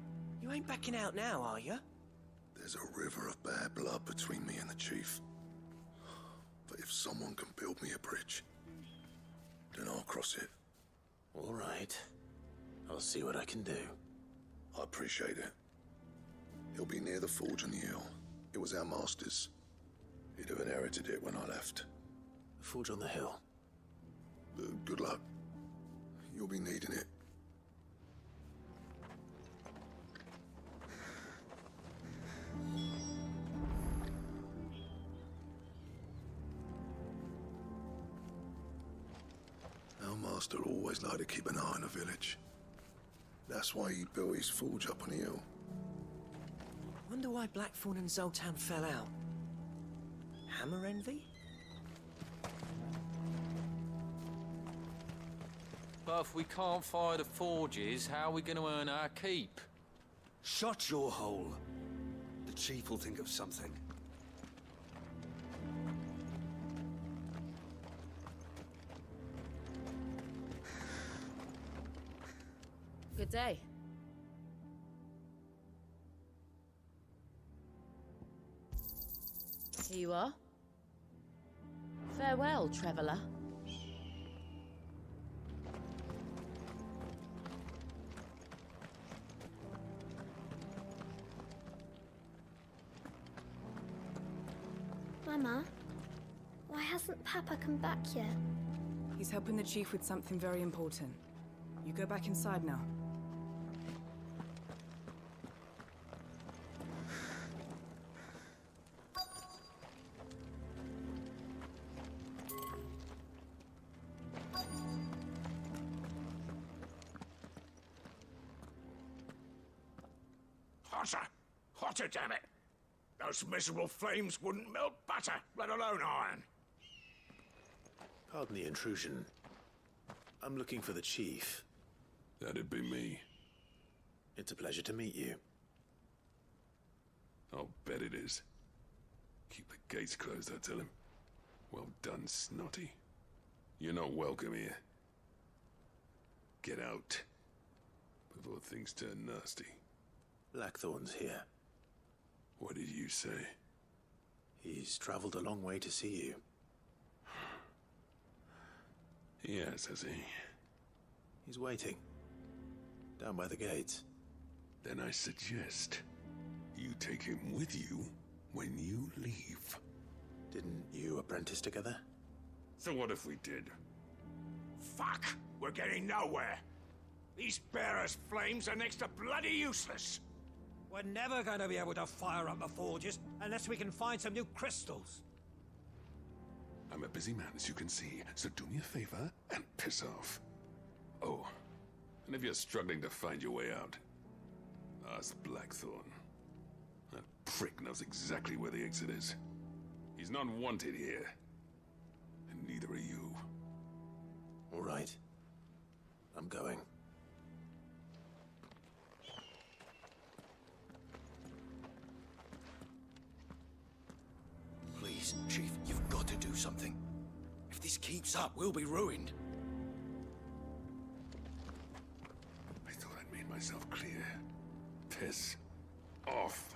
I: you ain't backing out now, are you?
R: There's a river of bad blood between me and the chief. But if someone can build me a bridge, then I'll cross it.
C: All right. I'll see what I can do.
R: I appreciate it. He'll be near the forge on the hill. It was our master's. He'd have inherited it when I left.
C: The forge on the hill?
R: Good luck. You'll be needing it. Our master always liked to keep an eye on the village. That's why he built his forge up on the hill.
I: Wonder why Blackthorn and Zoltan fell out. Hammer envy?
E: But if we can't fire the forges, how are we going to earn our keep?
X: Shut your hole. The chief will think of something.
S: Good day. Here you are. Farewell, traveller.
A: Mama, why hasn't Papa come back yet?
N: He's helping the chief with something very important. You go back inside now.
B: hotter! Hotter, damn it! Those miserable flames wouldn't melt butter, let alone iron.
C: Pardon the intrusion. I'm looking for the chief.
K: That'd be me.
C: It's a pleasure to meet you.
K: I'll bet it is. Keep the gates closed, I tell him. Well done, Snotty. You're not welcome here. Get out. Before things turn nasty.
C: Blackthorn's here.
K: What did you say?
C: He's traveled a long way to see you.
K: Yes, has he?
C: He's waiting. Down by the gates.
K: Then I suggest you take him with you when you leave.
C: Didn't you apprentice together?
K: So what if we did?
B: Fuck! We're getting nowhere. These bearers' flames are next to bloody useless.
H: We're never going to be able to fire up the forges unless we can find some new crystals.
K: I'm a busy man, as you can see, so do me a favor and piss off. Oh, and if you're struggling to find your way out, ask Blackthorn. That prick knows exactly where the exit is. He's not wanted here. And neither are you.
C: All right. I'm going.
M: Please, Chief, you've got to do something. If this keeps up, we'll be ruined.
K: I thought I'd made myself clear. Piss off.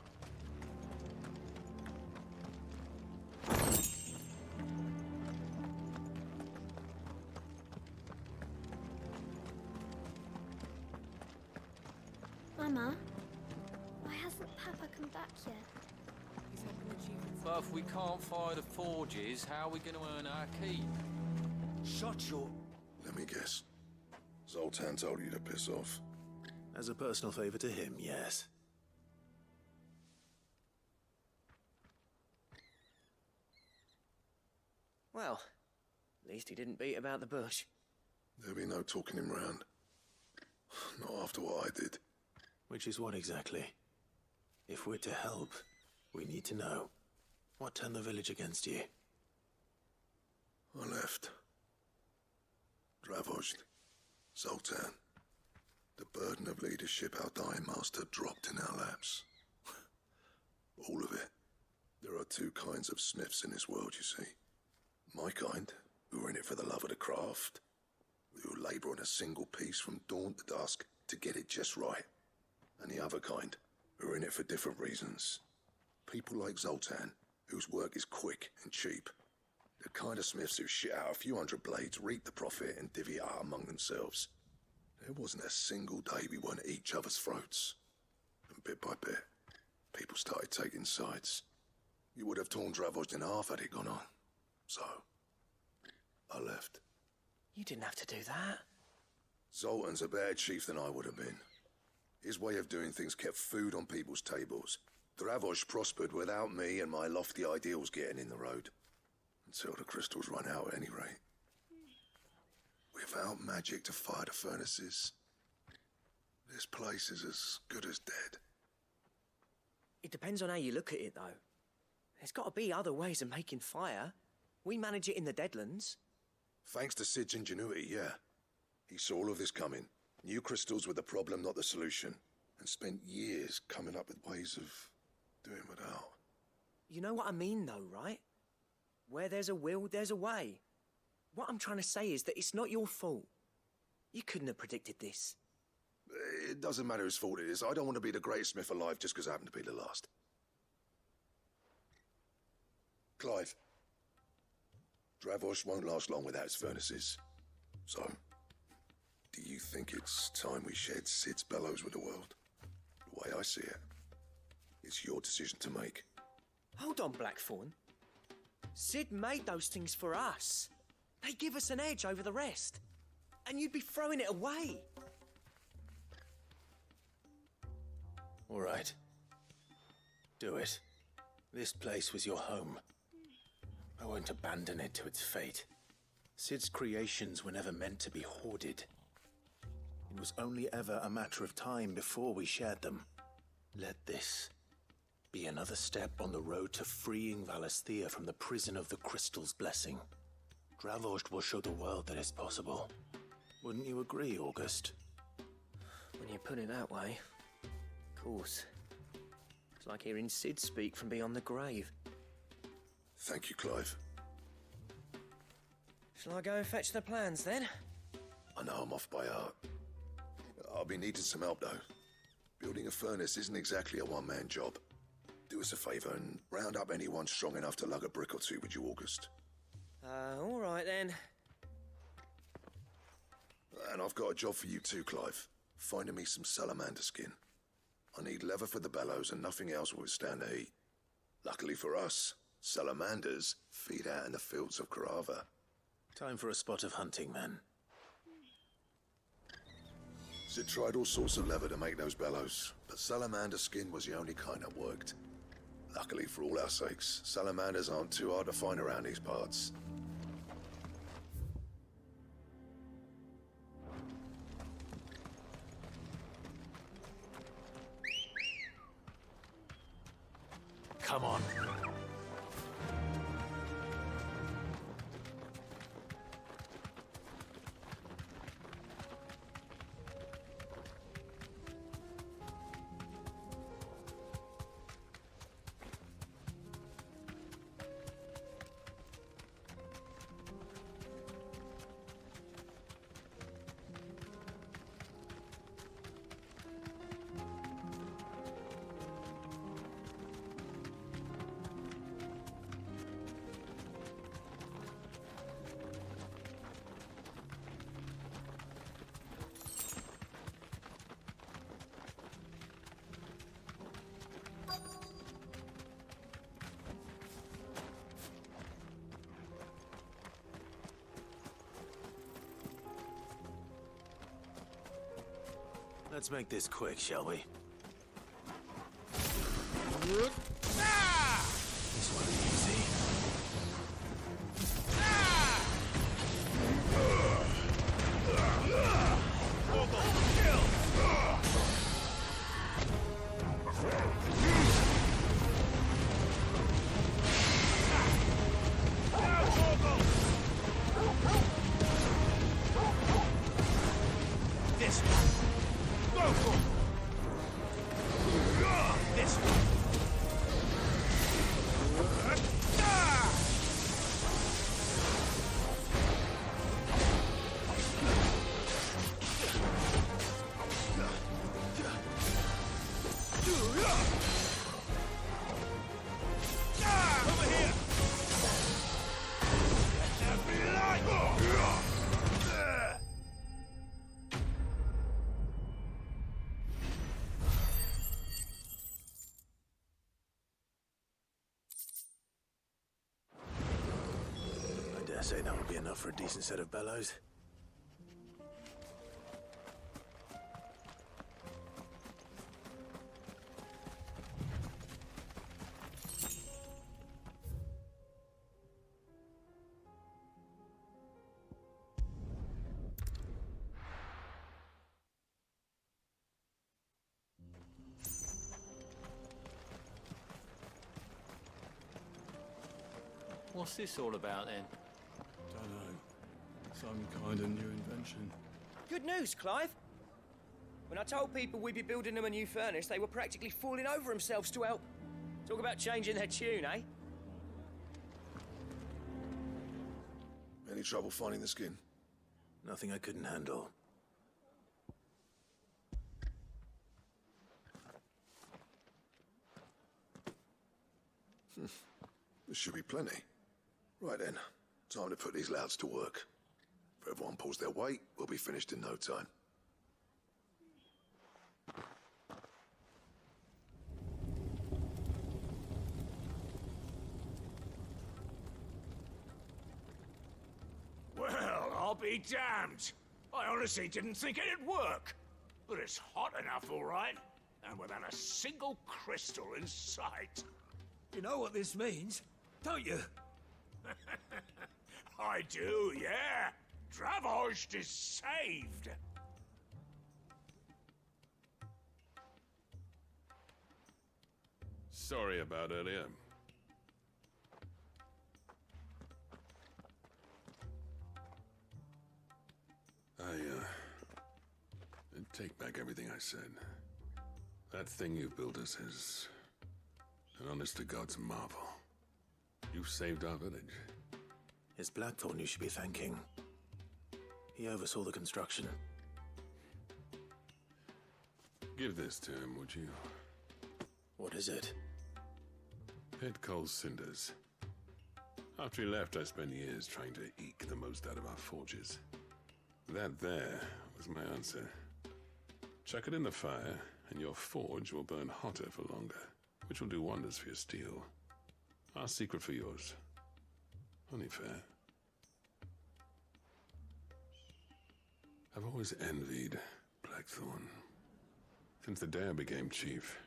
A: Mama, why hasn't Papa come back yet?
E: But if we can't fire the forges, how are we going to earn our keep?
H: Shut your...
R: Let me guess. Zoltan told you to piss off.
C: As a personal favor to him, yes.
I: Well, at least he didn't beat about the bush.
R: There'll be no talking him round. Not after what I did.
C: Which is what exactly? If we're to help, we need to know. What turned the village against you?
R: I left. Dravozd. Zoltan. The burden of leadership our dying master dropped in our laps. All of it. There are two kinds of smiths in this world, you see. My kind, who are in it for the love of the craft, who labour on a single piece from dawn to dusk to get it just right. And the other kind, who are in it for different reasons. People like Zoltan, whose work is quick and cheap. The kind of smiths who shit out a few hundred blades, reap the profit, and divvy it out among themselves. There wasn't a single day we weren't at each other's throats. And bit by bit, people started taking sides. You would have torn Dravozd in half had it gone on. So, I left.
I: You didn't have to do that.
R: Zoltan's a better chief than I would have been. His way of doing things kept food on people's tables. Dravozd prospered without me and my lofty ideals getting in the road. Until the crystals run out, at any rate. Without magic to fire the furnaces, this place is as good as dead.
I: It depends on how you look at it, though. There's got to be other ways of making fire. We manage it in the Deadlands.
R: Thanks to Sid's ingenuity, yeah. He saw all of this coming. New crystals were the problem, not the solution. And spent years coming up with ways of doing without.
I: You know what I mean, though, right? Where there's a will, there's a way. What I'm trying to say is that it's not your fault. You couldn't have predicted this.
R: It doesn't matter whose fault it is. I don't want to be the greatest smith alive just because I happen to be the last. Clive. Dravozd won't last long without his furnaces. So, do you think it's time we shared Sid's bellows with the world? The way I see it, it's your decision to make.
I: Hold on, Blackthorn. Sid made those things for us. They give us an edge over the rest. And you'd be throwing it away.
C: All right. Do it. This place was your home. I won't abandon it to its fate. Sid's creations were never meant to be hoarded. It was only ever a matter of time before we shared them. Let this be another step on the road to freeing Valisthea from the prison of the Crystal's blessing. Dravost will show the world that it's possible. Wouldn't you agree, August?
I: When you put it that way, of course. It's like hearing Sid speak from beyond the grave.
R: Thank you, Clive.
I: Shall I go and fetch the plans, then?
R: I know I'm off by heart. I'll be needing some help, though. Building a furnace isn't exactly a one-man job. Do us a favour and round up anyone strong enough to lug a brick or two with you, August.
I: All right, then.
R: And I've got a job for you too, Clive. Finding me some salamander skin. I need leather for the bellows and nothing else will withstand the heat. Luckily for us, salamanders feed out in the fields of Carava.
C: Time for a spot of hunting, then.
R: Sid tried all sorts of leather to make those bellows, but salamander skin was the only kind that worked. Luckily for all our sakes, salamanders aren't too hard to find around these parts.
C: Come on. Let's make this quick, shall we? This one easy.
H: This one. Go for it. This one. Over here. Let me light.
C: I dare say that would be enough for a decent set of bellows.
E: What's this all about, then?
F: Dunno. Some kind of new invention.
I: Good news, Clive. When I told people we'd be building them a new furnace, they were practically falling over themselves to help. Talk about changing their tune, eh?
R: Any trouble finding the skin?
C: Nothing I couldn't handle.
R: There should be plenty. Right then, time to put these louds to work. If everyone pulls their weight, we'll be finished in no time.
B: Well, I'll be damned. I honestly didn't think it'd work. But it's hot enough, all right. And without a single crystal in sight.
H: You know what this means, don't you?
B: I do, yeah. Dravost is saved.
K: Sorry about earlier. I take back everything I said. That thing you built us is an honest-to-God's marvel. You've saved our village.
C: It's Blackthorn you should be thanking. He oversaw the construction.
K: Give this to him, would you?
C: What is it?
K: Pit coal cinders. After he left, I spent years trying to eke the most out of our forges. That there was my answer. Chuck it in the fire, and your forge will burn hotter for longer, which will do wonders for your steel. Our secret for yours. Only fair. I've always envied Blackthorn. Since the day I became chief,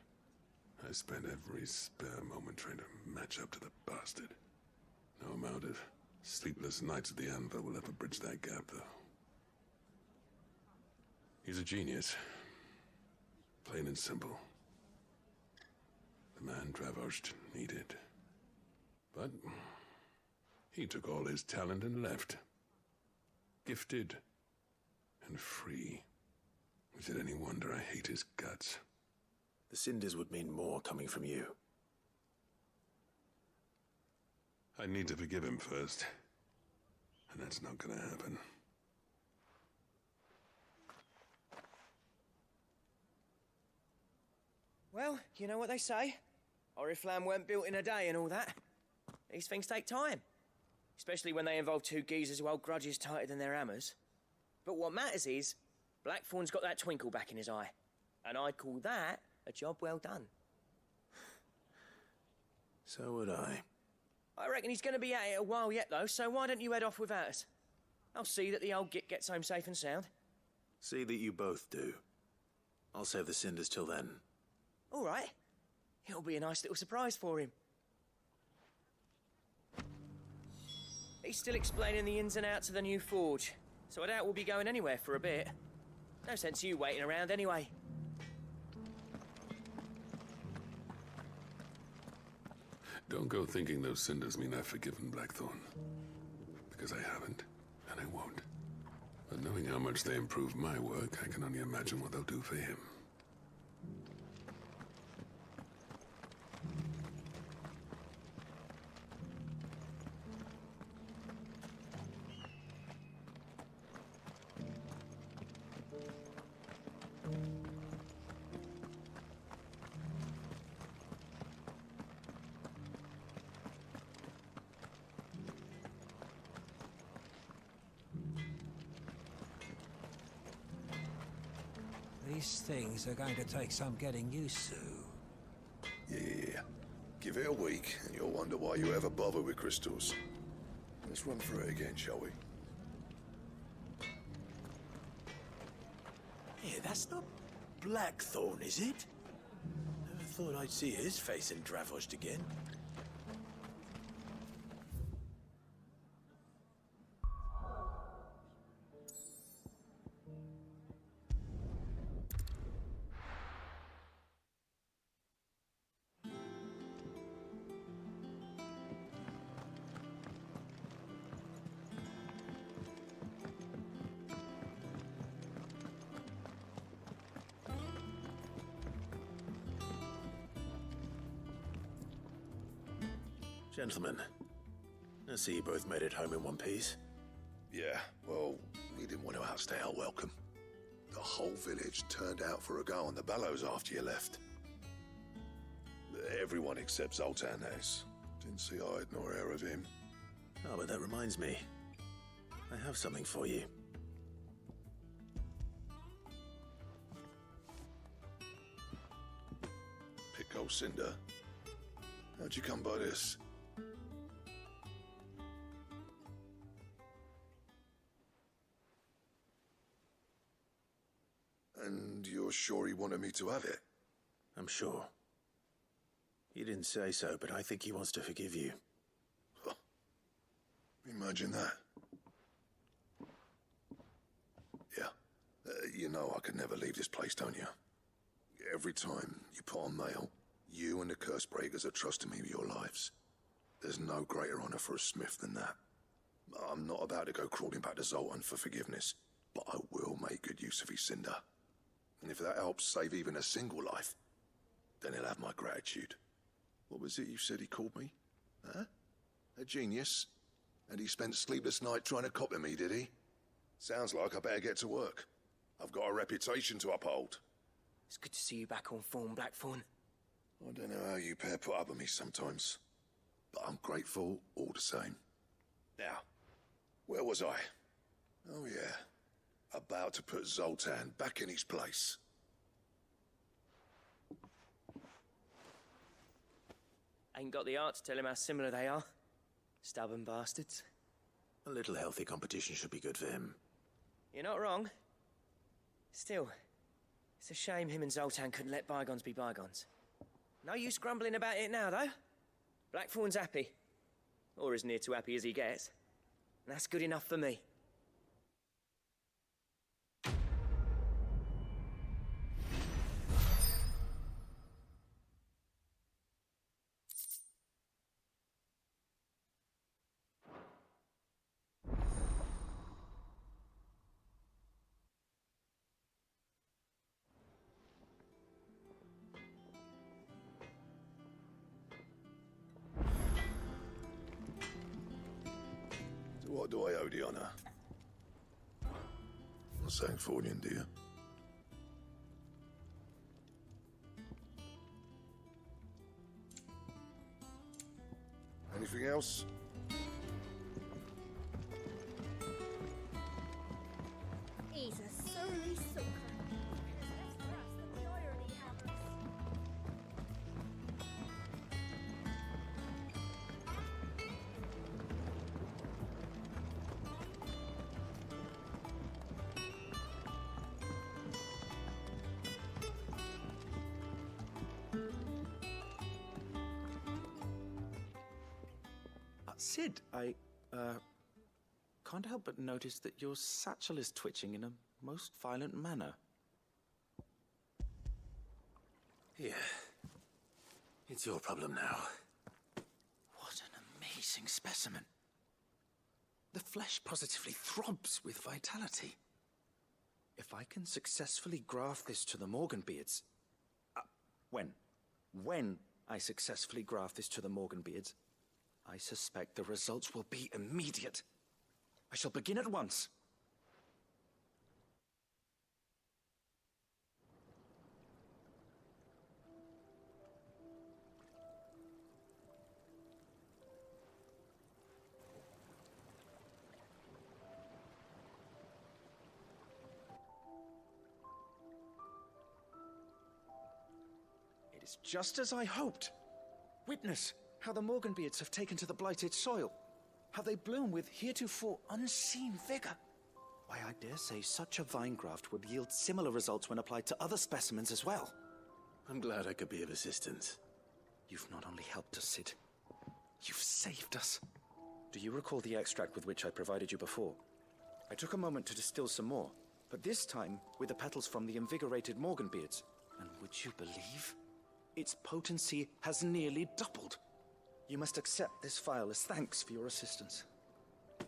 K: I spent every spare moment trying to match up to the bastard. No amount of sleepless nights at the anvil will ever bridge that gap, though. He's a genius. Plain and simple. The man Dravosht needed. But he took all his talent and left. Gifted and free. Is it any wonder I hate his guts?
C: The cinders would mean more coming from you.
K: I need to forgive him first. And that's not gonna happen.
I: Well, you know what they say. Oriflamme weren't built in a day and all that. These things take time. Especially when they involve two geezers who hold grudges tighter than their hammers. But what matters is, Blackthorn's got that twinkle back in his eye. And I'd call that a job well done.
C: So would I.
I: I reckon he's going to be at it a while yet, though, so why don't you head off without us? I'll see that the old git gets home safe and sound.
C: See that you both do. I'll save the cinders till then.
I: All right. It'll be a nice little surprise for him. He's still explaining the ins and outs of the new forge, so I doubt we'll be going anywhere for a bit. No sense you waiting around anyway.
K: Don't go thinking those cinders mean I've forgiven Blackthorn. Because I haven't, and I won't. But knowing how much they improve my work, I can only imagine what they'll do for him.
H: These things are going to take some getting used to.
R: Yeah. Give it a week, and you'll wonder why you ever bother with crystals. Let's run through it again, shall we?
C: Yeah, that's not Blackthorn, is it? Never thought I'd see his face in Dravosht again. Gentlemen, I see you both made it home in one piece.
R: Yeah, well, we didn't want to outstay our welcome. The whole village turned out for a go on the bellows after you left. Everyone except Zoltan has. Didn't see hide nor hair of him.
C: Oh, but that reminds me. I have something for you.
R: Pico Cinder. How'd you come by this? And you're sure he wanted me to have it?
C: I'm sure. He didn't say so, but I think he wants to forgive you.
R: Huh. Imagine that. Yeah. You know I could never leave this place, don't you? Every time you put on mail, You and the Cursebreakers are trusting me with your lives. There's no greater honor for a smith than that. I'm not about to go crawling back to Zoltan for forgiveness, but I will make good use of his cinder. And if that helps save even a single life, then he'll have my gratitude. What was it you said he called me? Huh? A genius? And he spent sleepless nights trying to copy me, did he? Sounds like I better get to work. I've got a reputation to uphold.
I: It's good to see you back on form, Blackthorn.
R: I don't know how you pair put up with me sometimes, but I'm grateful all the same. Now, where was I? Oh yeah, about to put Zoltan back in his place.
I: Ain't got the art to tell him how similar they are. Stubborn bastards.
C: A little healthy competition should be good for him.
I: You're not wrong. Still, it's a shame him and Zoltan couldn't let bygones be bygones. No use grumbling about it now, though. Blackthorn's happy. Or as near to happy as he gets. And that's good enough for me.
R: What do I owe the honor? Not saying fortune, do you? Anything else?
O: He's a surly sucker. Less for us than the irony hammers.
J: Sid, I can't help but notice that your satchel is twitching in a most violent manner.
C: Yeah. It's your problem now.
J: What an amazing specimen. The flesh positively throbs with vitality. If I can successfully graft this to the Morganbeards... When I successfully graft this to the Morganbeards, I suspect the results will be immediate. I shall begin at once. It is just as I hoped. Witness how the Morganbeards have taken to the blighted soil. How they bloom with heretofore unseen vigor. Why, I dare say such a vine graft would yield similar results when applied to other specimens as well.
C: I'm glad I could be of assistance.
J: You've not only helped us, Sid, you've saved us. Do you recall the extract with which I provided you before? I took a moment to distill some more, but this time with the petals from the invigorated Morganbeards. And would you believe? Its potency has nearly doubled. You must accept this file as thanks for your assistance.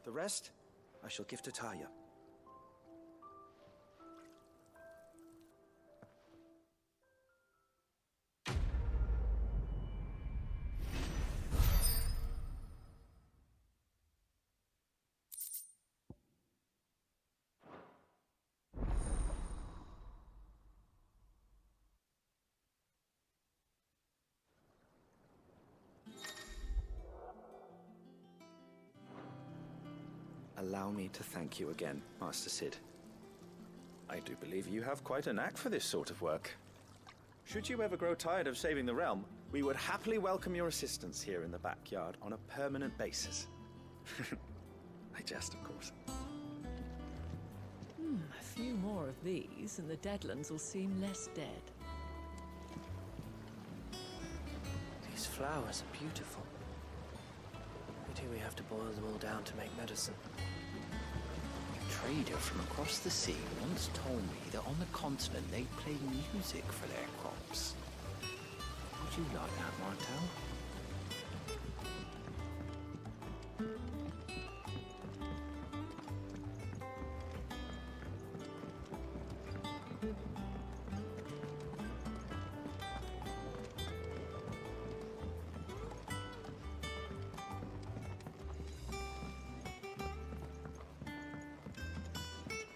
J: The rest, I shall give to Taya. Allow me to thank you again, Master Sid. I do believe you have quite a knack for this sort of work. Should you ever grow tired of saving the realm, we would happily welcome your assistance here in the backyard on a permanent basis. I jest, of course.
G: A few more of these, and the Deadlands will seem less dead.
I: These flowers are beautiful. Pity we have to boil them all down to make medicine.
E: A trader from across the sea once told me that on the continent they play music for their crops.
I: Would you like that, Martel?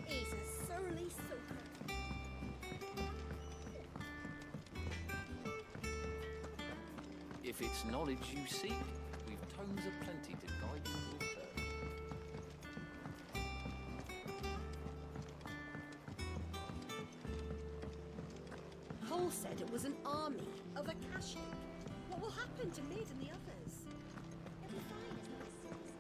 O: He's a surly soaker.
E: If it's knowledge you seek, we've tomes aplenty to guide you in your search.
O: Cole said it was an army of Akashic. What will happen to Mid and the others? They'll be fine as long as Sid's.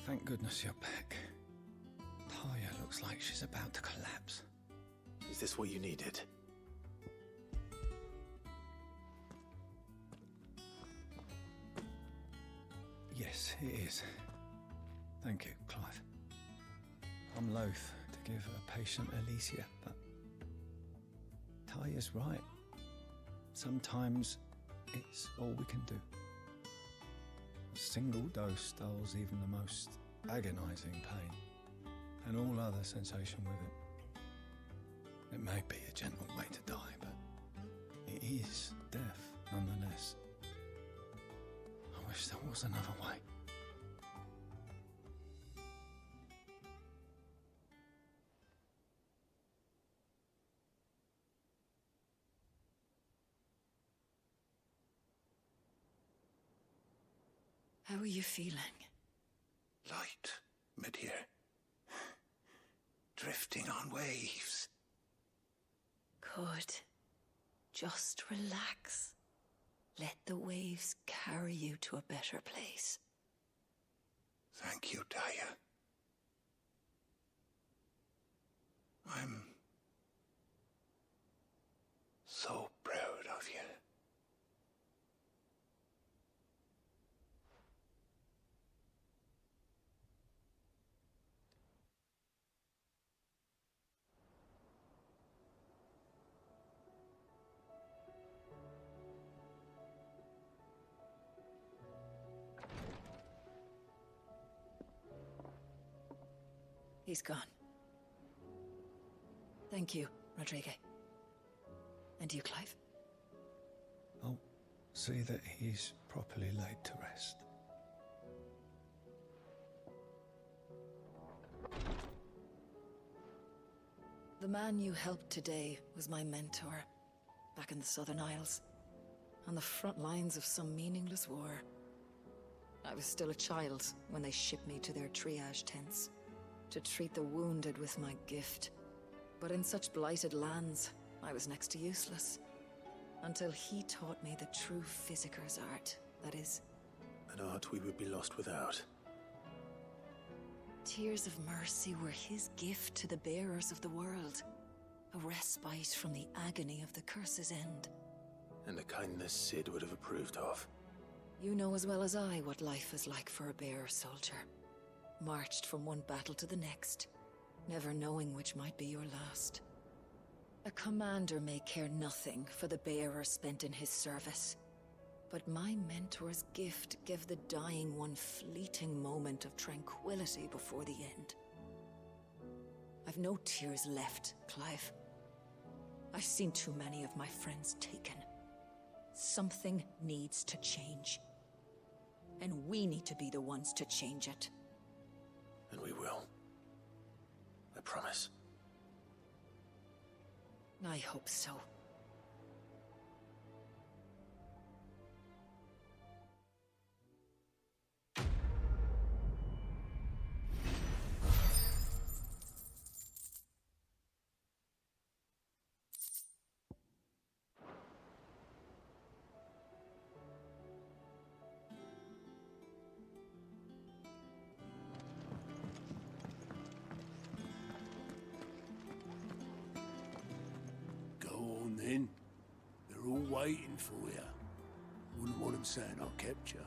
D: Thank goodness you're back. Taya looks like she's about to collapse.
C: Is this what you needed?
D: Yes, it is. Thank you, Clive. I'm loath to give a patient Alicia, but Taya's right. Sometimes it's all we can do. A single dose dulls even the most agonizing pain, and all other sensation with it. It may be a gentle way to die, but it is death nonetheless. I wish there was another way.
L: How are you feeling?
P: Light, mid-here. Drifting on waves.
L: Good. Just relax. Let the waves carry you to a better place.
P: Thank you, Taya. I'm so proud of you.
L: He's gone. Thank you, Rodrigue. And you, Clive?
D: I'll see that he's properly laid to rest.
L: The man you helped today was my mentor, back in the Southern Isles, on the front lines of some meaningless war. I was still a child when they shipped me to their triage tents, to treat the wounded with my gift. But in such blighted lands, I was next to useless. Until he taught me the true physicker's art, that is.
C: An art we would be lost without.
L: Tears of mercy were his gift to the bearers of the world. A respite from the agony of the curse's end.
C: And a kindness Sid would have approved of.
L: You know as well as I what life is like for a bearer soldier. Marched from one battle to the next, never knowing which might be your last. A commander may care nothing for the bearer spent in his service, but my mentor's gift gave the dying one fleeting moment of tranquility before the end. I've no tears left, Clive. I've seen too many of my friends taken. Something needs to change. And we need to be the ones to change it.
C: And we will. I promise.
L: I hope so.
V: They're all waiting for you. Wouldn't want them saying I kept you.